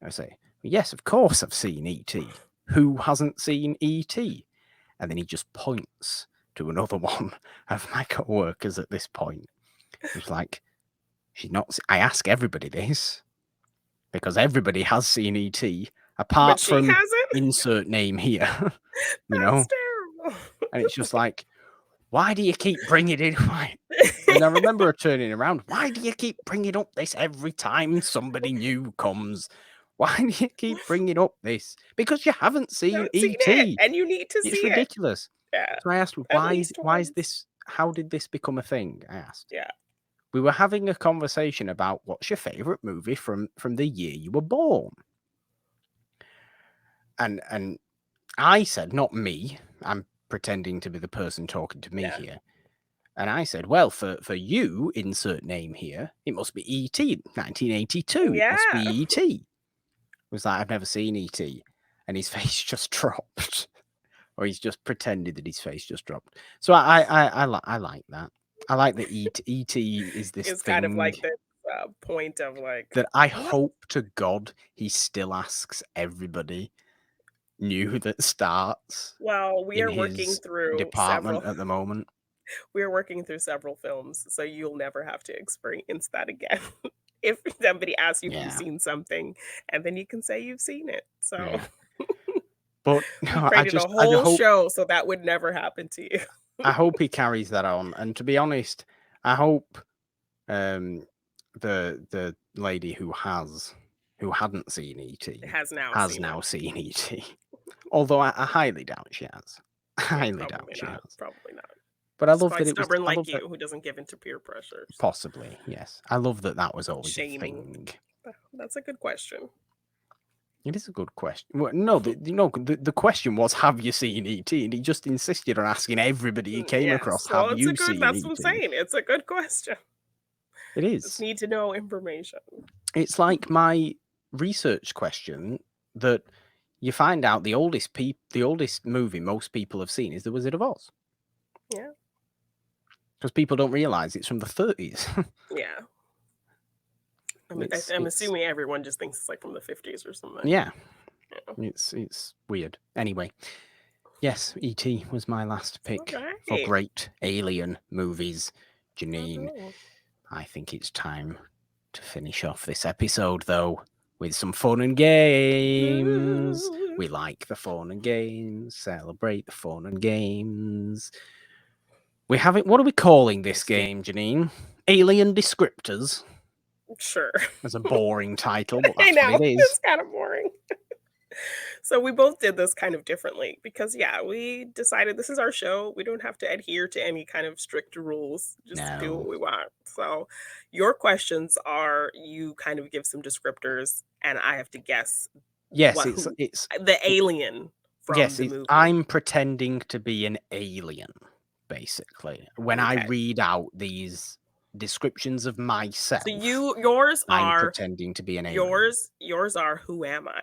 I say, yes, of course I've seen E.T. Who hasn't seen E.T.? And then he just points to another one of my co-workers at this point. He's like, she's not. I ask everybody this because everybody has seen E.T. apart from hasn't? Insert name here. That's terrible. And it's just like, why do you keep bringing it up? And I remember her turning around. Why do you keep bringing up this every time somebody new comes? Why do you keep bringing up this? Because you haven't seen E.T. And you need to see it. It's ridiculous. Yeah. So I asked, why is this? How did this become a thing? I asked. Yeah. We were having a conversation about what's your favorite movie from the year you were born. And I said, not me. I'm pretending to be the person talking to me here. And I said, well, for you, insert name here, it must be E.T. 1982. Yeah. It must be E.T. It was like, I've never seen E.T. And his face just dropped. Or he's just pretended that his face just dropped. So I like that. I like that E.T. is this it's thing. kind of like this point of like... that I hope to God he still asks everybody new that starts. Well, we are working through department at the moment. We are working through several films, so you'll never have to experience that again. If somebody asks you if you've seen something, and then you can say you've seen it. So, but no, I just a whole show, so that would never happen to you. I hope he carries that on. And to be honest, I hope the lady who hadn't seen E.T. has now seen E.T. Although I highly doubt she has. Highly doubt she has. Probably not. But I love that it was stubborn like you, who doesn't give in to peer pressure. Possibly, yes. I love that was always a thing. That's a good question. It is a good question. Well, no, the question was, have you seen E.T.? And he just insisted on asking everybody he came across, have you seen E.T.? That's what I'm saying. It's a good question. It is. Just need to know information. It's like my research question that you find out the oldest movie most people have seen is The Wizard of Oz. Yeah. Because people don't realize it's from the 30s. Yeah. I mean, I'm assuming everyone just thinks it's like from the 50s or something. Yeah. It's weird. Anyway, yes, E.T. was my last pick for great alien movies. Jeannine, I think it's time to finish off this episode, though, with some fun and games. We like the fun and games. Celebrate the fun and games. We haven't. What are we calling this game, Jeannine? Alien Descriptors. Sure. That's a boring title, but that's I know, what it is. It's kind of boring. So we both did this kind of differently because, yeah, we decided this is our show. We don't have to adhere to any kind of strict rules, just do what No. we want. So your questions are you kind of give some descriptors and I have to guess Yes, what who the it, alien from yes, the it's movie. I'm pretending to be an alien, basically. When I Okay. read out these descriptions of So myself, you yours I'm are pretending to be an alien. yours are who am I?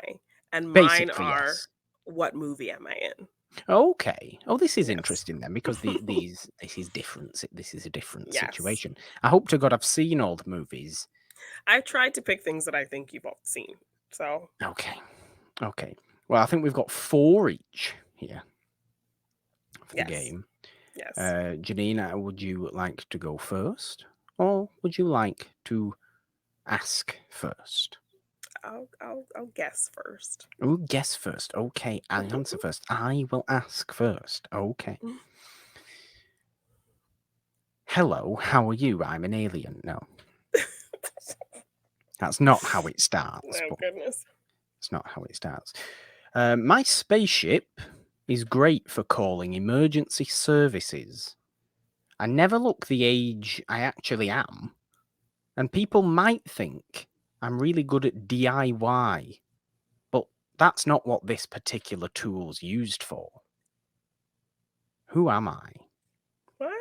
And mine Basically, are yes. what movie am I in? Okay. Oh, this is Yes. interesting then, because this is different. This is a different Yes. situation. I hope to God I've seen all the movies. I tried to pick things that I think you've all seen. So, Okay. Okay. Well, I think we've got 4 each here for the yes. game. Yes. Janina, would you like to go first, or would you like to ask first? I'll guess first. Oh, guess first. Okay, I answer first. I will ask first. Okay. Hello, how are you? I'm an alien. No, that's not how it starts, Oh but goodness. it's not how it starts. My spaceship is great for calling emergency services. I never look the age I actually am, and people might think I'm really good at DIY, but that's not what this particular tool's used for. Who am I? What?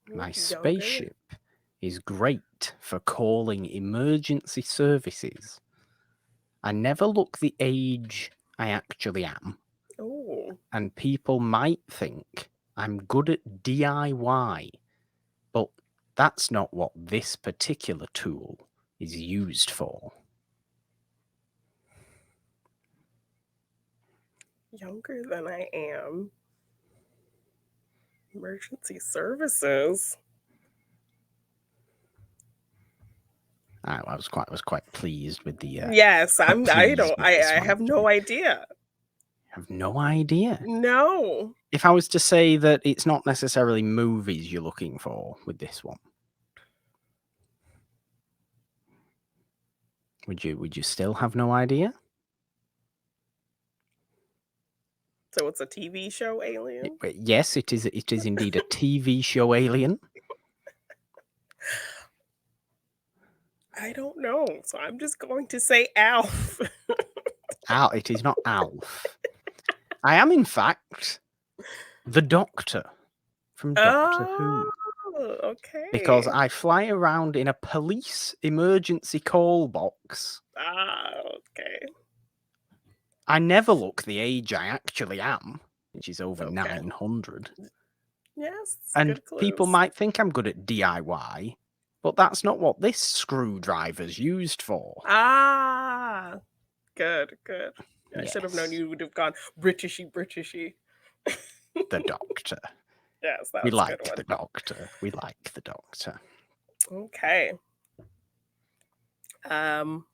My Younger? spaceship is great for calling emergency services. I never look the age I actually am, Oh, and people might think I'm good at DIY, but that's not what this particular tool is used for. younger than I am. Emergency services. I was quite pleased with the Yes, quite I pleased don't with this I one have actually. no idea. I have no idea. No. If I was to say that it's not necessarily movies you're looking for with this one, would you still have no idea? So it's a TV show alien? Yes, it is indeed a TV show alien. I don't know. So I'm just going to say Alf. Al, it is not Alf. I am in fact the Doctor from Doctor Oh, Who, because okay. I fly around in a police emergency call box. Ah, okay. I never look the age I actually am, which is over Okay. 900. Yes, And good people clues. might think I'm good at DIY, but that's not what this screwdriver's used for. Ah, good, good. I should have known Yes, you would have gone Britishy, Britishy. the Doctor. Yes, that We was a good like one. the Doctor. We like the Doctor. Okay. Um,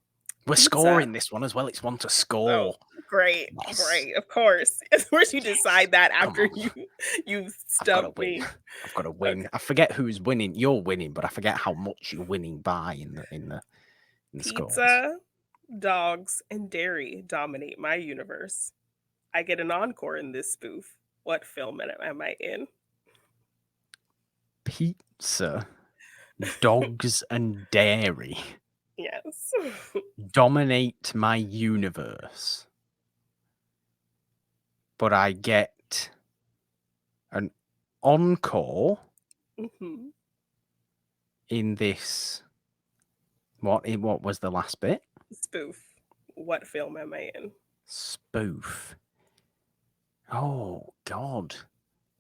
We're pizza. scoring this one as well. It's one to Oh, score. great, Yes. great. Of course. Of course you Yes. decide that Come after on. you I've got to stumped win. me. I've got to Okay. win. I forget who's winning. You're winning, but I forget how much you're winning by in the scores. Pizza, dogs, and dairy dominate my universe. I get an encore in this spoof. What film am I in? Pizza, dogs, and dairy Yes. dominate my universe, but I get an encore Mhm. in this. What was the last bit? Spoof. What film am I in? Spoof. Oh God,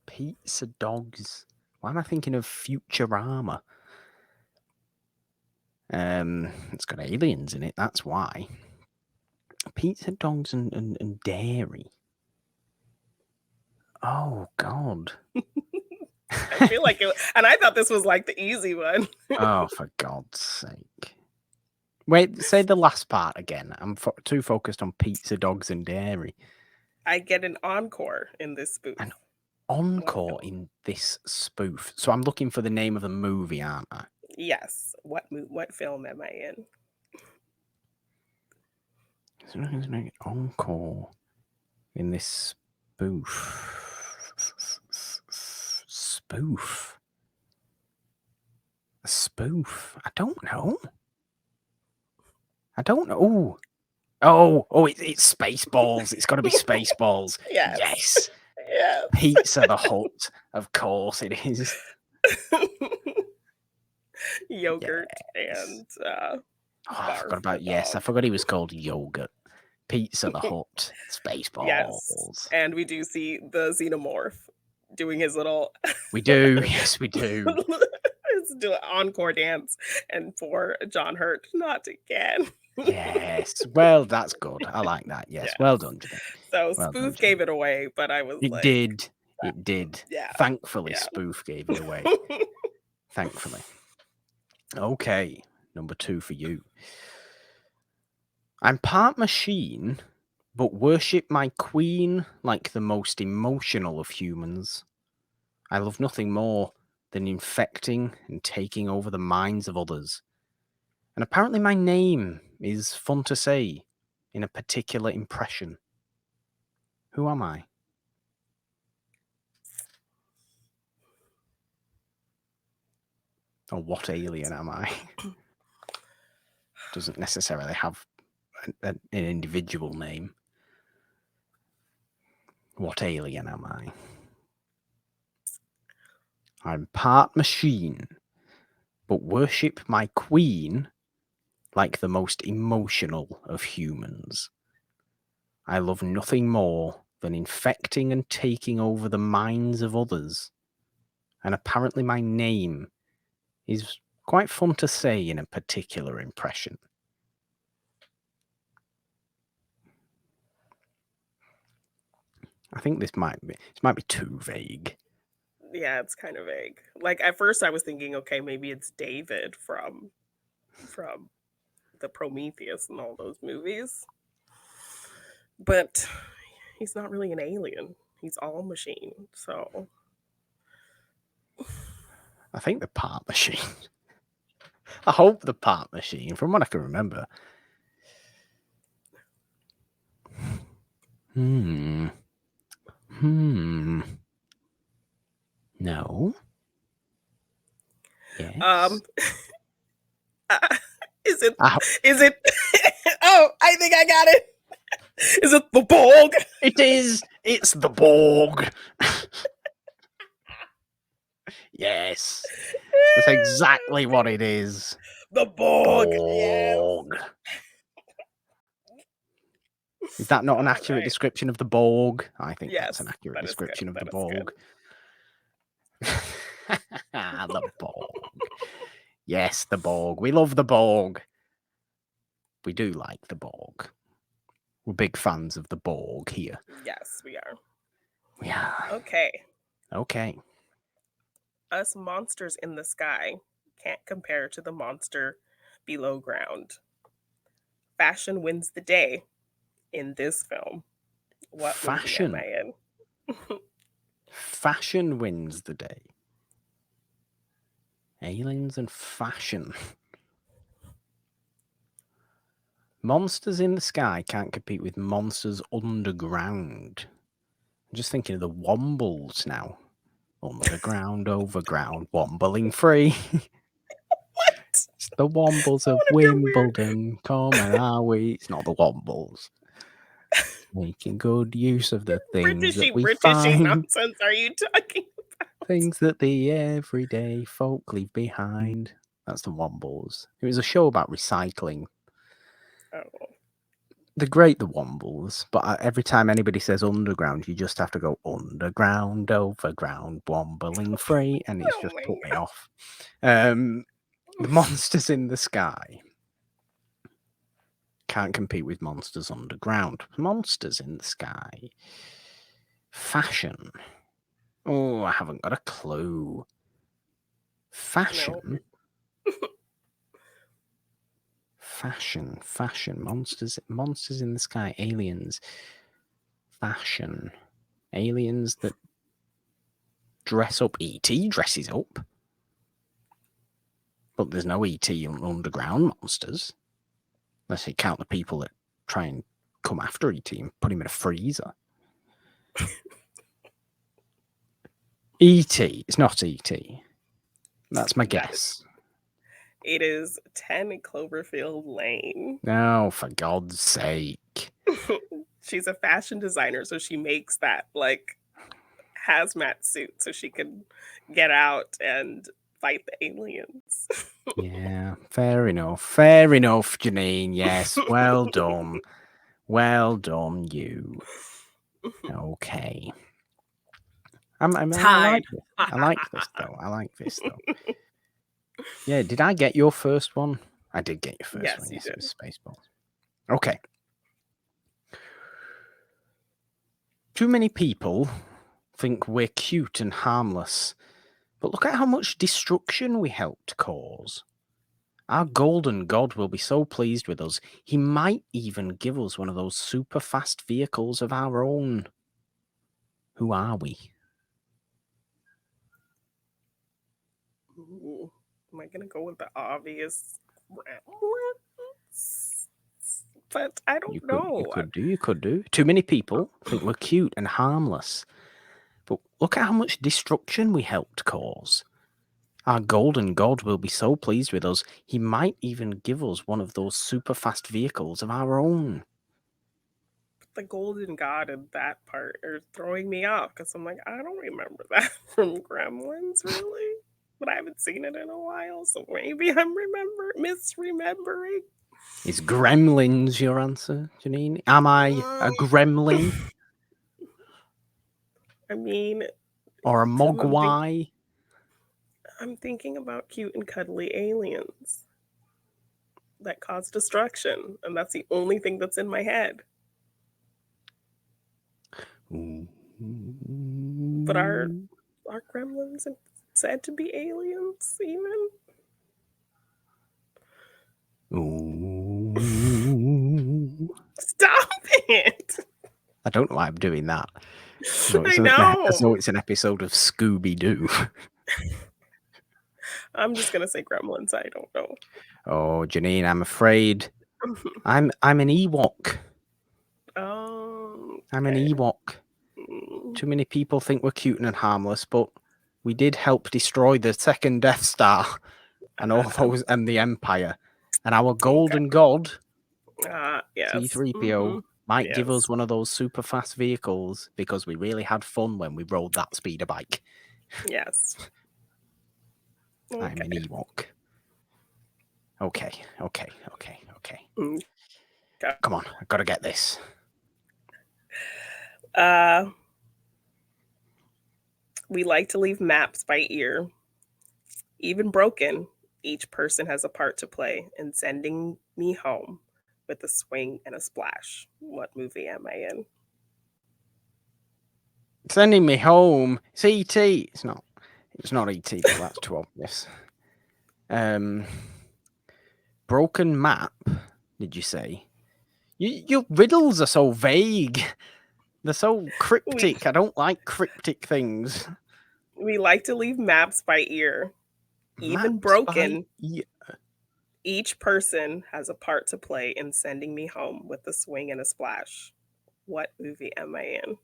pizza dogs. Why am I thinking of Futurama? It's got aliens in it. That's why. Pizza dogs and dairy. Oh God. I feel like it, and I thought this was like the easy one. Oh, for God's sake. Wait, say the last part again. I'm too focused on pizza dogs and dairy. I get an encore in this spoof. An What encore film? in this spoof. So I'm looking for the name of the movie, aren't I? Yes. What film am I in? So I'm going to make an encore in this spoof. A spoof. I don't know. It's Spaceballs. It's got to be Spaceballs. Yes. Yes. Yes. Pizza the Hut. Of course it is. Yogurt and I barf forgot about the yes. I dog. forgot he was called Yogurt. Pizza the Hut. Yes. Spaceballs. And we do see the xenomorph doing his little We do. Yes, we do. his encore dance, and for John Hurt, not again. Yes. Well, that's good. I like that. Yes. Yes. Well done, Jeannine. So Well Spoof done, gave it away, but I was It like, did. It did. yeah. Thankfully, Yeah. Spoof gave it away. Thankfully. Okay. Number 2 for you. I'm part machine, but worship my queen like the most emotional of humans. I love nothing more than infecting and taking over the minds of others. And apparently my name is fun to say in a particular impression. Who am I? Or what alien am I? Doesn't necessarily have an individual name. What alien am I? I'm part machine, but worship my queen like the most emotional of humans. I love nothing more than infecting and taking over the minds of others. And apparently my name is quite fun to say in a particular impression. I think this might be too vague. Yeah, it's kind of vague. Like at first I was thinking, okay, maybe it's David from the Prometheus and all those movies. But he's not really an alien. He's all machine. So I think the part machine. I hope the part machine, from what I can remember. No. Yes. Is it oh, I think I got it. Is it the Borg? It is. It's the Borg. Yes. That's exactly what it is. The Borg. Borg. Yes. Is that not an accurate description of the Borg? I think that's an Yes, accurate that is description good. of the That is Borg. The Borg. Yes, the Borg. We love the Borg. We do like the Borg. We're big fans of the Borg here. Yes, we are. We are. Okay. Us monsters in the sky can't compare to the monster below ground. Fashion wins the day in this film. What Fashion. movie am I in? Fashion wins the day. Aliens and fashion. Monsters in the sky can't compete with monsters underground. I'm just thinking of the Wombles now. Underground, overground, wombling free. What? It's the Wombles of Wimbledon. Come and are we? It's not the Wombles. Making good use of the things that we Britishy find. nonsense are you talking about? Things that the everyday folk leave behind. That's the Wombles. It was a show about recycling. Oh. They're great, the Wombles, but every time anybody says underground, you just have to go underground, overground, wombling free, and it's just put me off. The monsters in the sky can't compete with monsters underground. Monsters in the sky. Fashion. Oh, I haven't got a clue. Fashion? No. Fashion. Monsters in the sky. Aliens. Fashion. Aliens that dress up. E.T. dresses up. But there's no E.T. underground monsters. Unless you count the people that try and come after E.T. and put him in a freezer. E.T. It's not E.T. That's my guess. It is 10 Cloverfield Lane. No, for God's sake. She's a fashion designer, so she makes that like hazmat suit so she can get out and fight the aliens. Yeah, fair enough. Fair enough, Jeannine. Yes, well done. Well done, you. Okay. I like this. I like this, though. I like this, though. Yeah, did I get your first one? I did get your first one. Yes, it was Spaceballs. Okay. Too many people think we're cute and harmless, but look at how much destruction we helped cause. Our golden god will be so pleased with us, he might even give us one of those super fast vehicles of our own. Who are we? Ooh, am I going to go with the obvious? But I don't know. You could do. Too many people think we're cute and harmless. But look at how much destruction we helped cause. Our golden god will be so pleased with us, he might even give us one of those super fast vehicles of our own. The golden god in that part are throwing me off because I'm like, I don't remember that from Gremlins, really. But I haven't seen it in a while, so maybe I'm misremembering. Is Gremlins your answer, Jeannine? Am I a gremlin? I mean... Or a mogwai? I'm thinking about cute and cuddly aliens that cause destruction, and that's the only thing that's in my head. But are gremlins said to be aliens, even? Stop it! I don't know why I'm doing that. I know. So it's an episode of Scooby-Doo. I'm just gonna say gremlins. I don't know. Oh, Jeannine, I'm afraid I'm an Ewok. Oh, I'm an Ewok. Too many people think we're cute and harmless, but we did help destroy the second Death Star and all those and the Empire. And our golden god, yes. C-3PO, might give us one of those super fast vehicles because we really had fun when we rode that speeder bike. Yes. Okay. I'm an Ewok. Okay. Come on, I've got to get this. We like to leave maps by ear. Even broken, each person has a part to play in sending me home with a swing and a splash. What movie am I in? Sending me home. It's E.T. It's not E.T. But that's too obvious. Broken map. Did you say? Your riddles are so vague. They're so cryptic. I don't like cryptic things. We like to leave maps by ear. Even broken, each person has a part to play in sending me home with a swing and a splash. What movie am I in?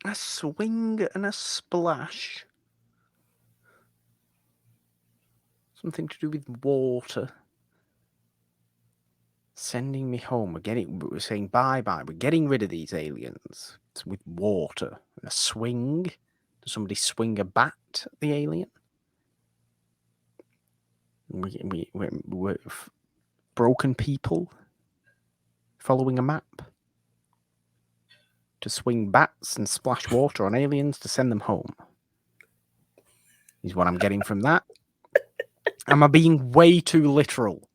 A swing and a splash. Something to do with water. Sending me home. We're saying bye-bye. We're getting rid of these aliens. It's with water. And a swing. Does somebody swing a bat at the alien? We're broken people following a map to swing bats and splash water on aliens to send them home. Is what I'm getting from that. Am I being way too literal?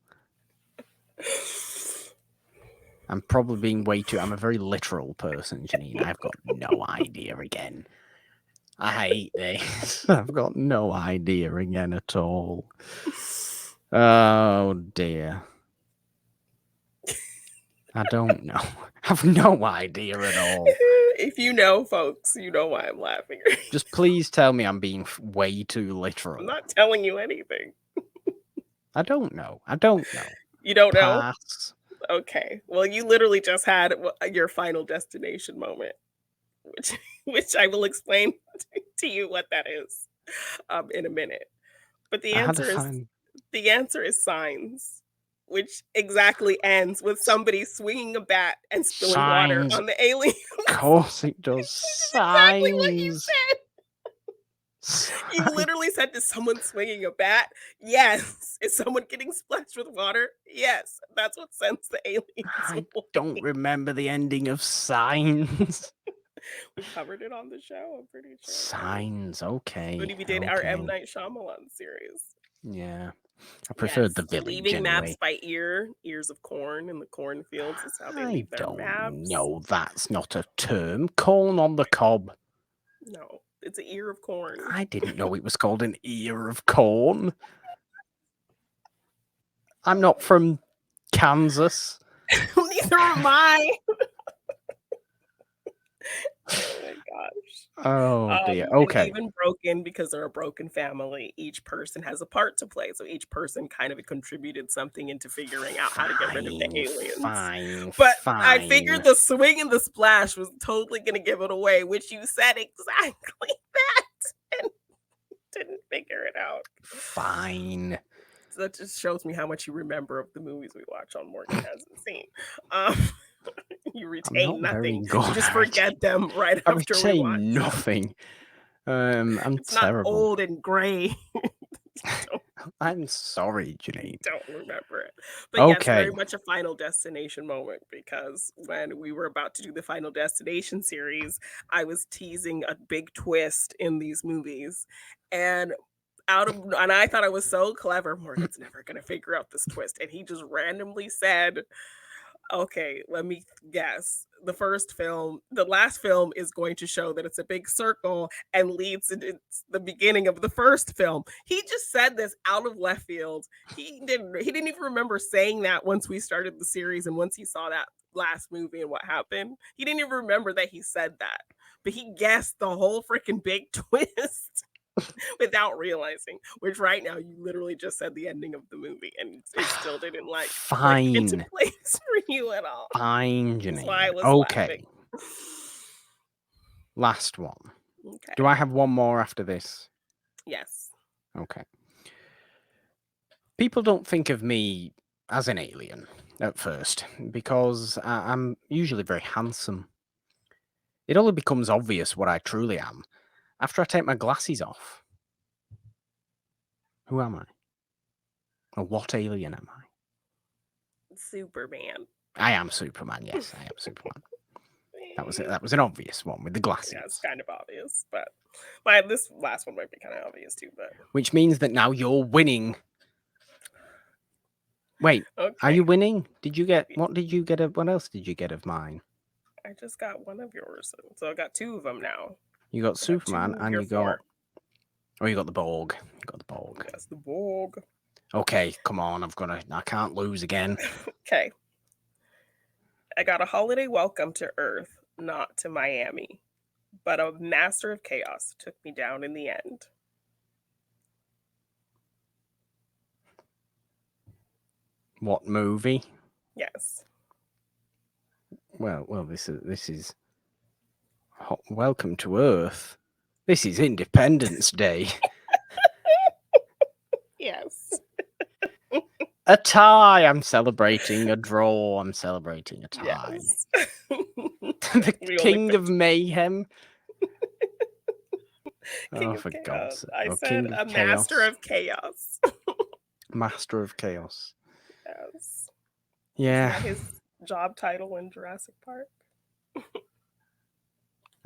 I'm probably being way too... I'm a very literal person, Jeannine. I've got no idea again. I hate this. I've got no idea again at all. Oh, dear. I don't know. I've no idea at all. If you know, folks, you know why I'm laughing. Just please tell me I'm being way too literal. I'm not telling you anything. I don't know. I don't know. You don't know? Pass. Okay. Well, you literally just had your Final Destination moment, which I will explain to you what that is in a minute. But I had to find the answer is Signs, which exactly ends with somebody swinging a bat and spilling water signs. on the alien. Of course it does. Which is exactly what you Signs. said. You literally said, "Is someone swinging a bat?" Yes. Is someone getting splashed with water? Yes. That's what sends the aliens I away. don't remember the ending of Signs. We covered it on the show, I'm pretty sure. Signs, okay. When we did our M. Night Shyamalan series. Yeah. I preferred Yes. The Village Leaving anyway. maps by ear, ears of corn in the cornfields is how they I leave their don't maps. know. That's not a term. Corn on the cob. No, it's an ear of corn. I didn't know it was called an ear of corn. I'm not from Kansas. Neither am I. Oh my gosh. Oh dear. Okay. And even broken, because they're a broken family, each person has a part to play. So each person kind of contributed something into figuring out how to get rid of the aliens. Fine. But I figured the swing and the splash was totally going to give it away, which you said exactly that and didn't figure it out. Fine. So that just shows me how much you remember of the movies we watch on Morgan hasn't seen. You retain nothing. You just forget them right I after we watch. Nothing. I'm it's terrible. Not old and gray. I'm sorry, Jeannine. Don't remember it. But yes, very much a Final Destination moment, because when we were about to do the Final Destination series, I was teasing a big twist in these movies. And I thought I was so clever. Morgan's never going to figure out this twist. And he just randomly said, okay, let me guess. The last film is going to show that it's a big circle and leads into the beginning of the first film. He just said this out of left field. He didn't even remember saying that once we started the series and once he saw that last movie and what happened. He didn't even remember that he said that. But he guessed the whole freaking big twist without realizing, which right now you literally just said the ending of the movie and it still didn't Fine. into place for you at all. Fine, Jeannine. That's why I was laughing. Last one. Okay. Do I have one more after this? Yes. Okay. People don't think of me as an alien at first because I'm usually very handsome. It only becomes obvious what I truly am after I take my glasses off. Who am I? Or what alien am I? Superman. I am Superman, yes, I am Superman. That was it. That was an obvious one with the glasses. Yeah, it's kind of obvious, but this last one might be kind of obvious too. But which means that now you're winning. Wait, okay. Are you winning? Did you get? What did you get? What else did you get of mine? I just got one of yours, so I got two of them now. You got Superman, and you got. Oh, you got the Borg. You got the Borg. That's the Borg. Okay, come on. I can't lose again. Okay. I got a holiday welcome to Earth, not to Miami, but a master of chaos took me down in the end. What movie? Yes. Well, this is Welcome to Earth. This is Independence Day. Yes. A tie. I'm celebrating a draw. I'm celebrating a tie. Yes. The King of Mayhem. King of God's sake. I said a master of chaos. Master of chaos. Yes. Yeah. Isn't that his job title in Jurassic Park?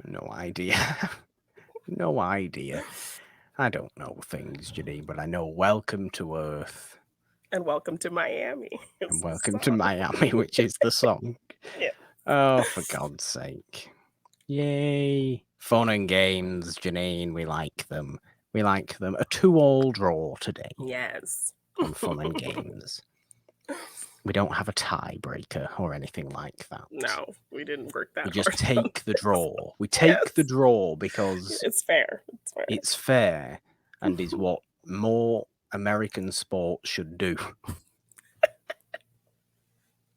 No idea. No idea. I don't know things, Jeannine, but I know Welcome to Earth. And Welcome to Miami. And Welcome to Miami, which is the song. Yeah. Oh, for God's sake. Yay. Fun and games, Jeannine. We like them. We like them. A 2-all draw today. Yes. On Fun and Games. We don't have a tiebreaker or anything like that. No, we didn't work that hard. We just take the draw. We take the draw because it's fair. It's fair and is what more American sports should do.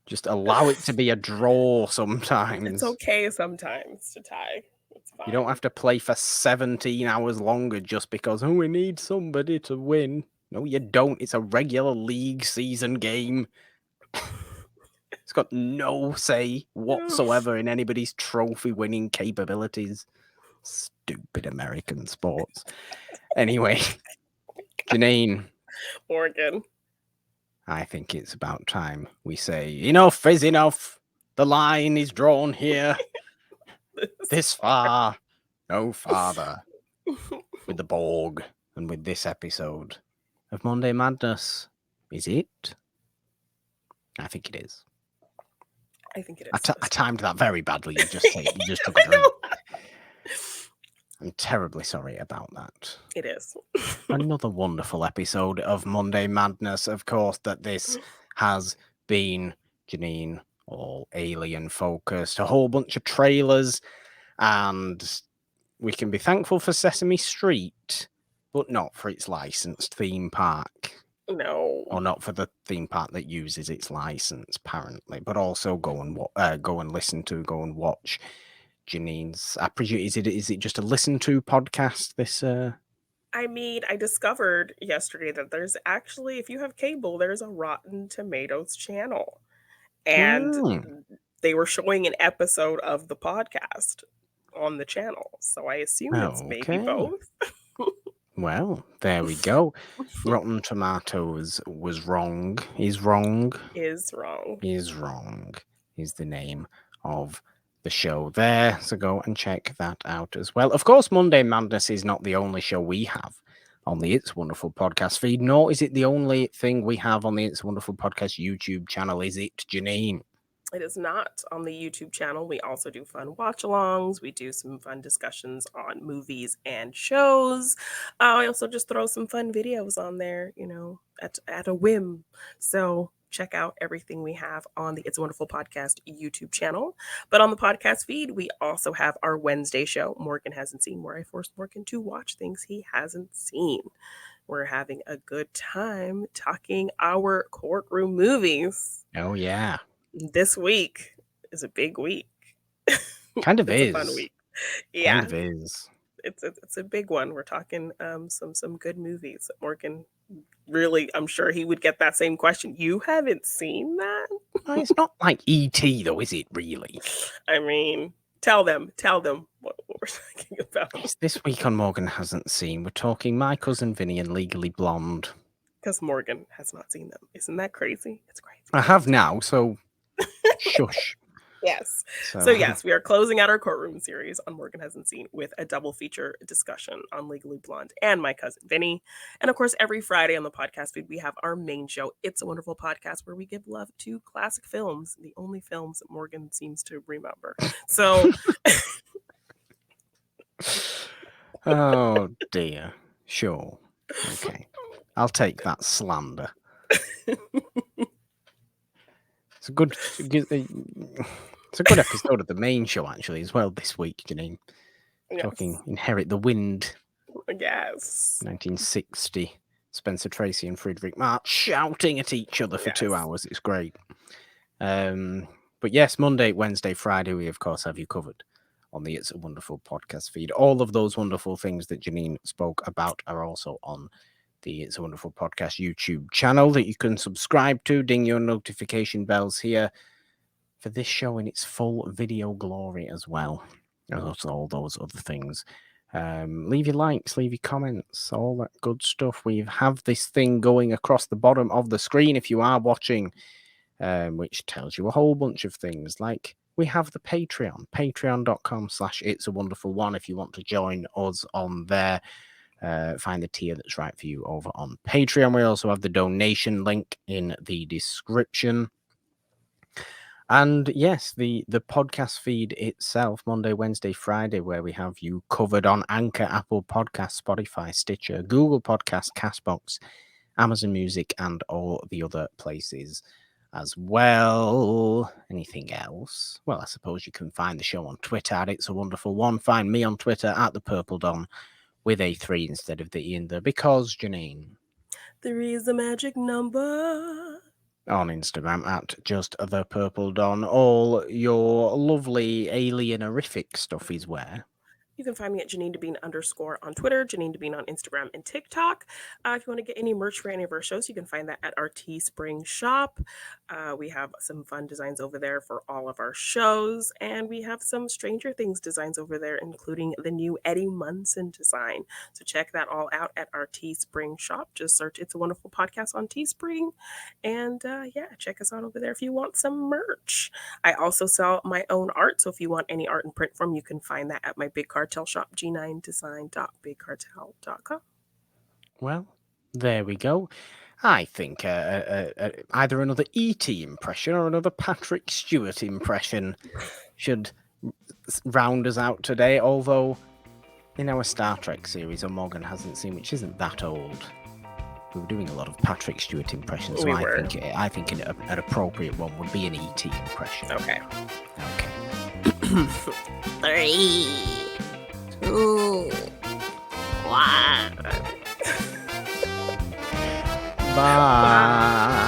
Just allow it to be a draw sometimes. It's okay sometimes to tie. It's fine. You don't have to play for 17 hours longer just because, oh, we need somebody to win. No, you don't. It's a regular league season game. It's got no say whatsoever in anybody's trophy-winning capabilities. Stupid American sports. Anyway, Jeannine. Morgan. I think it's about time we say, enough is enough. The line is drawn here. This far, no farther. With the Borg and with this episode of Monday Madness. Is it? I think it is. I think it is. I timed that very badly. You just took a drink. I'm terribly sorry about that. It is. Another wonderful episode of Monday Madness. Of course, that this has been, Jeannine, all alien focused. A whole bunch of trailers, and we can be thankful for Sesame Street, but not for its licensed theme park. No. Or not for the theme park that uses its license, apparently. But also go and listen to, go and watch Jeannine's. I presume is it just a listen to podcast? This. I mean, I discovered yesterday that there's actually, if you have cable, there's a Rotten Tomatoes channel, and they were showing an episode of the podcast on the channel. So I assume it's maybe both. Well, there we go. Rotten Tomatoes was wrong. Is wrong. Is wrong. Is wrong. Is the name of the show there. So go and check that out as well. Of course, Monday Madness is not the only show we have on the It's Wonderful podcast feed, nor is it the only thing we have on the It's Wonderful podcast YouTube channel. Is it, Jeannine? It is not on the YouTube channel. We also do fun watch-alongs. We do some fun discussions on movies and shows. I also just throw some fun videos on there, at a whim. So check out everything we have on the It's a Wonderful Podcast YouTube channel. But on the podcast feed, we also have our Wednesday show, Morgan Hasn't Seen, where I force Morgan to watch things he hasn't seen. We're having a good time talking our courtroom movies. Oh, yeah. This week is a big week. Kind of is. A fun week. Yeah. Kind of is. It's a big one. We're talking some good movies that Morgan really, I'm sure he would get that same question. You haven't seen that? Well, it's not like E.T. though, is it really? I mean, tell them what we're talking about. It's this week on Morgan Hasn't Seen. We're talking My Cousin Vinny and Legally Blonde. Because Morgan has not seen them. Isn't that crazy? It's crazy. I have now, so shush. Yes. So yes, we are closing out our courtroom series on Morgan Hasn't Seen with a double feature discussion on Legally Blonde and My Cousin Vinny. And of course, every Friday on the podcast feed, we have our main show, It's a Wonderful Podcast, where we give love to classic films, the only films that Morgan seems to remember. So. Oh dear. Sure. Okay. I'll take that slander. It's a good episode of the main show, actually, as well, this week, Jeannine. Yes. Talking Inherit the Wind. Yes. 1960. Spencer Tracy and Friedrich March shouting at each other for 2 hours. It's great. But yes, Monday, Wednesday, Friday, we, of course, have you covered on the It's a Wonderful Podcast feed. All of those wonderful things that Jeannine spoke about are also on the It's a Wonderful Podcast YouTube channel that you can subscribe to. Ding your notification bells here for this show in its full video glory as well. And also all those other things. Leave your likes, leave your comments, all that good stuff. We have this thing going across the bottom of the screen if you are watching, which tells you a whole bunch of things. Like we have the Patreon, patreon.com/itsawonderful1 if you want to join us on there. Find the tier that's right for you over on Patreon. We also have the donation link in the description. And yes, the podcast feed itself, Monday, Wednesday, Friday, where we have you covered on Anchor, Apple Podcasts, Spotify, Stitcher, Google Podcasts, Castbox, Amazon Music, and all the other places as well. Anything else? Well, I suppose you can find the show on Twitter at It's a Wonderful One. Find me on Twitter at The Purple Don with a 3 instead of the E in there. Because, Jeannine. 3 is the magic number. On Instagram at Just the Purple Don. All your lovely alien-orific stuff is where? You can find me at Jeannine Devine _ on Twitter, Jeannine Devine on Instagram and TikTok. If you want to get any merch for any of our shows, you can find that at our Teespring shop. We have some fun designs over there for all of our shows, and we have some Stranger Things designs over there, including the new Eddie Munson design. So check that all out at our Teespring shop. Just search It's a Wonderful Podcast on Teespring, and check us out over there if you want some merch. I also sell my own art, so if you want any art in print form, you can find that at my Big Cartel shop, g9design.bigcartel.com. Well, there we go. I think either another E.T. impression or another Patrick Stewart impression should round us out today, although in our Star Trek series, Morgan hasn't seen, which isn't that old, we were doing a lot of Patrick Stewart impressions, so I think an appropriate one would be an E.T. impression. Okay. 3, 2, 1. Bye.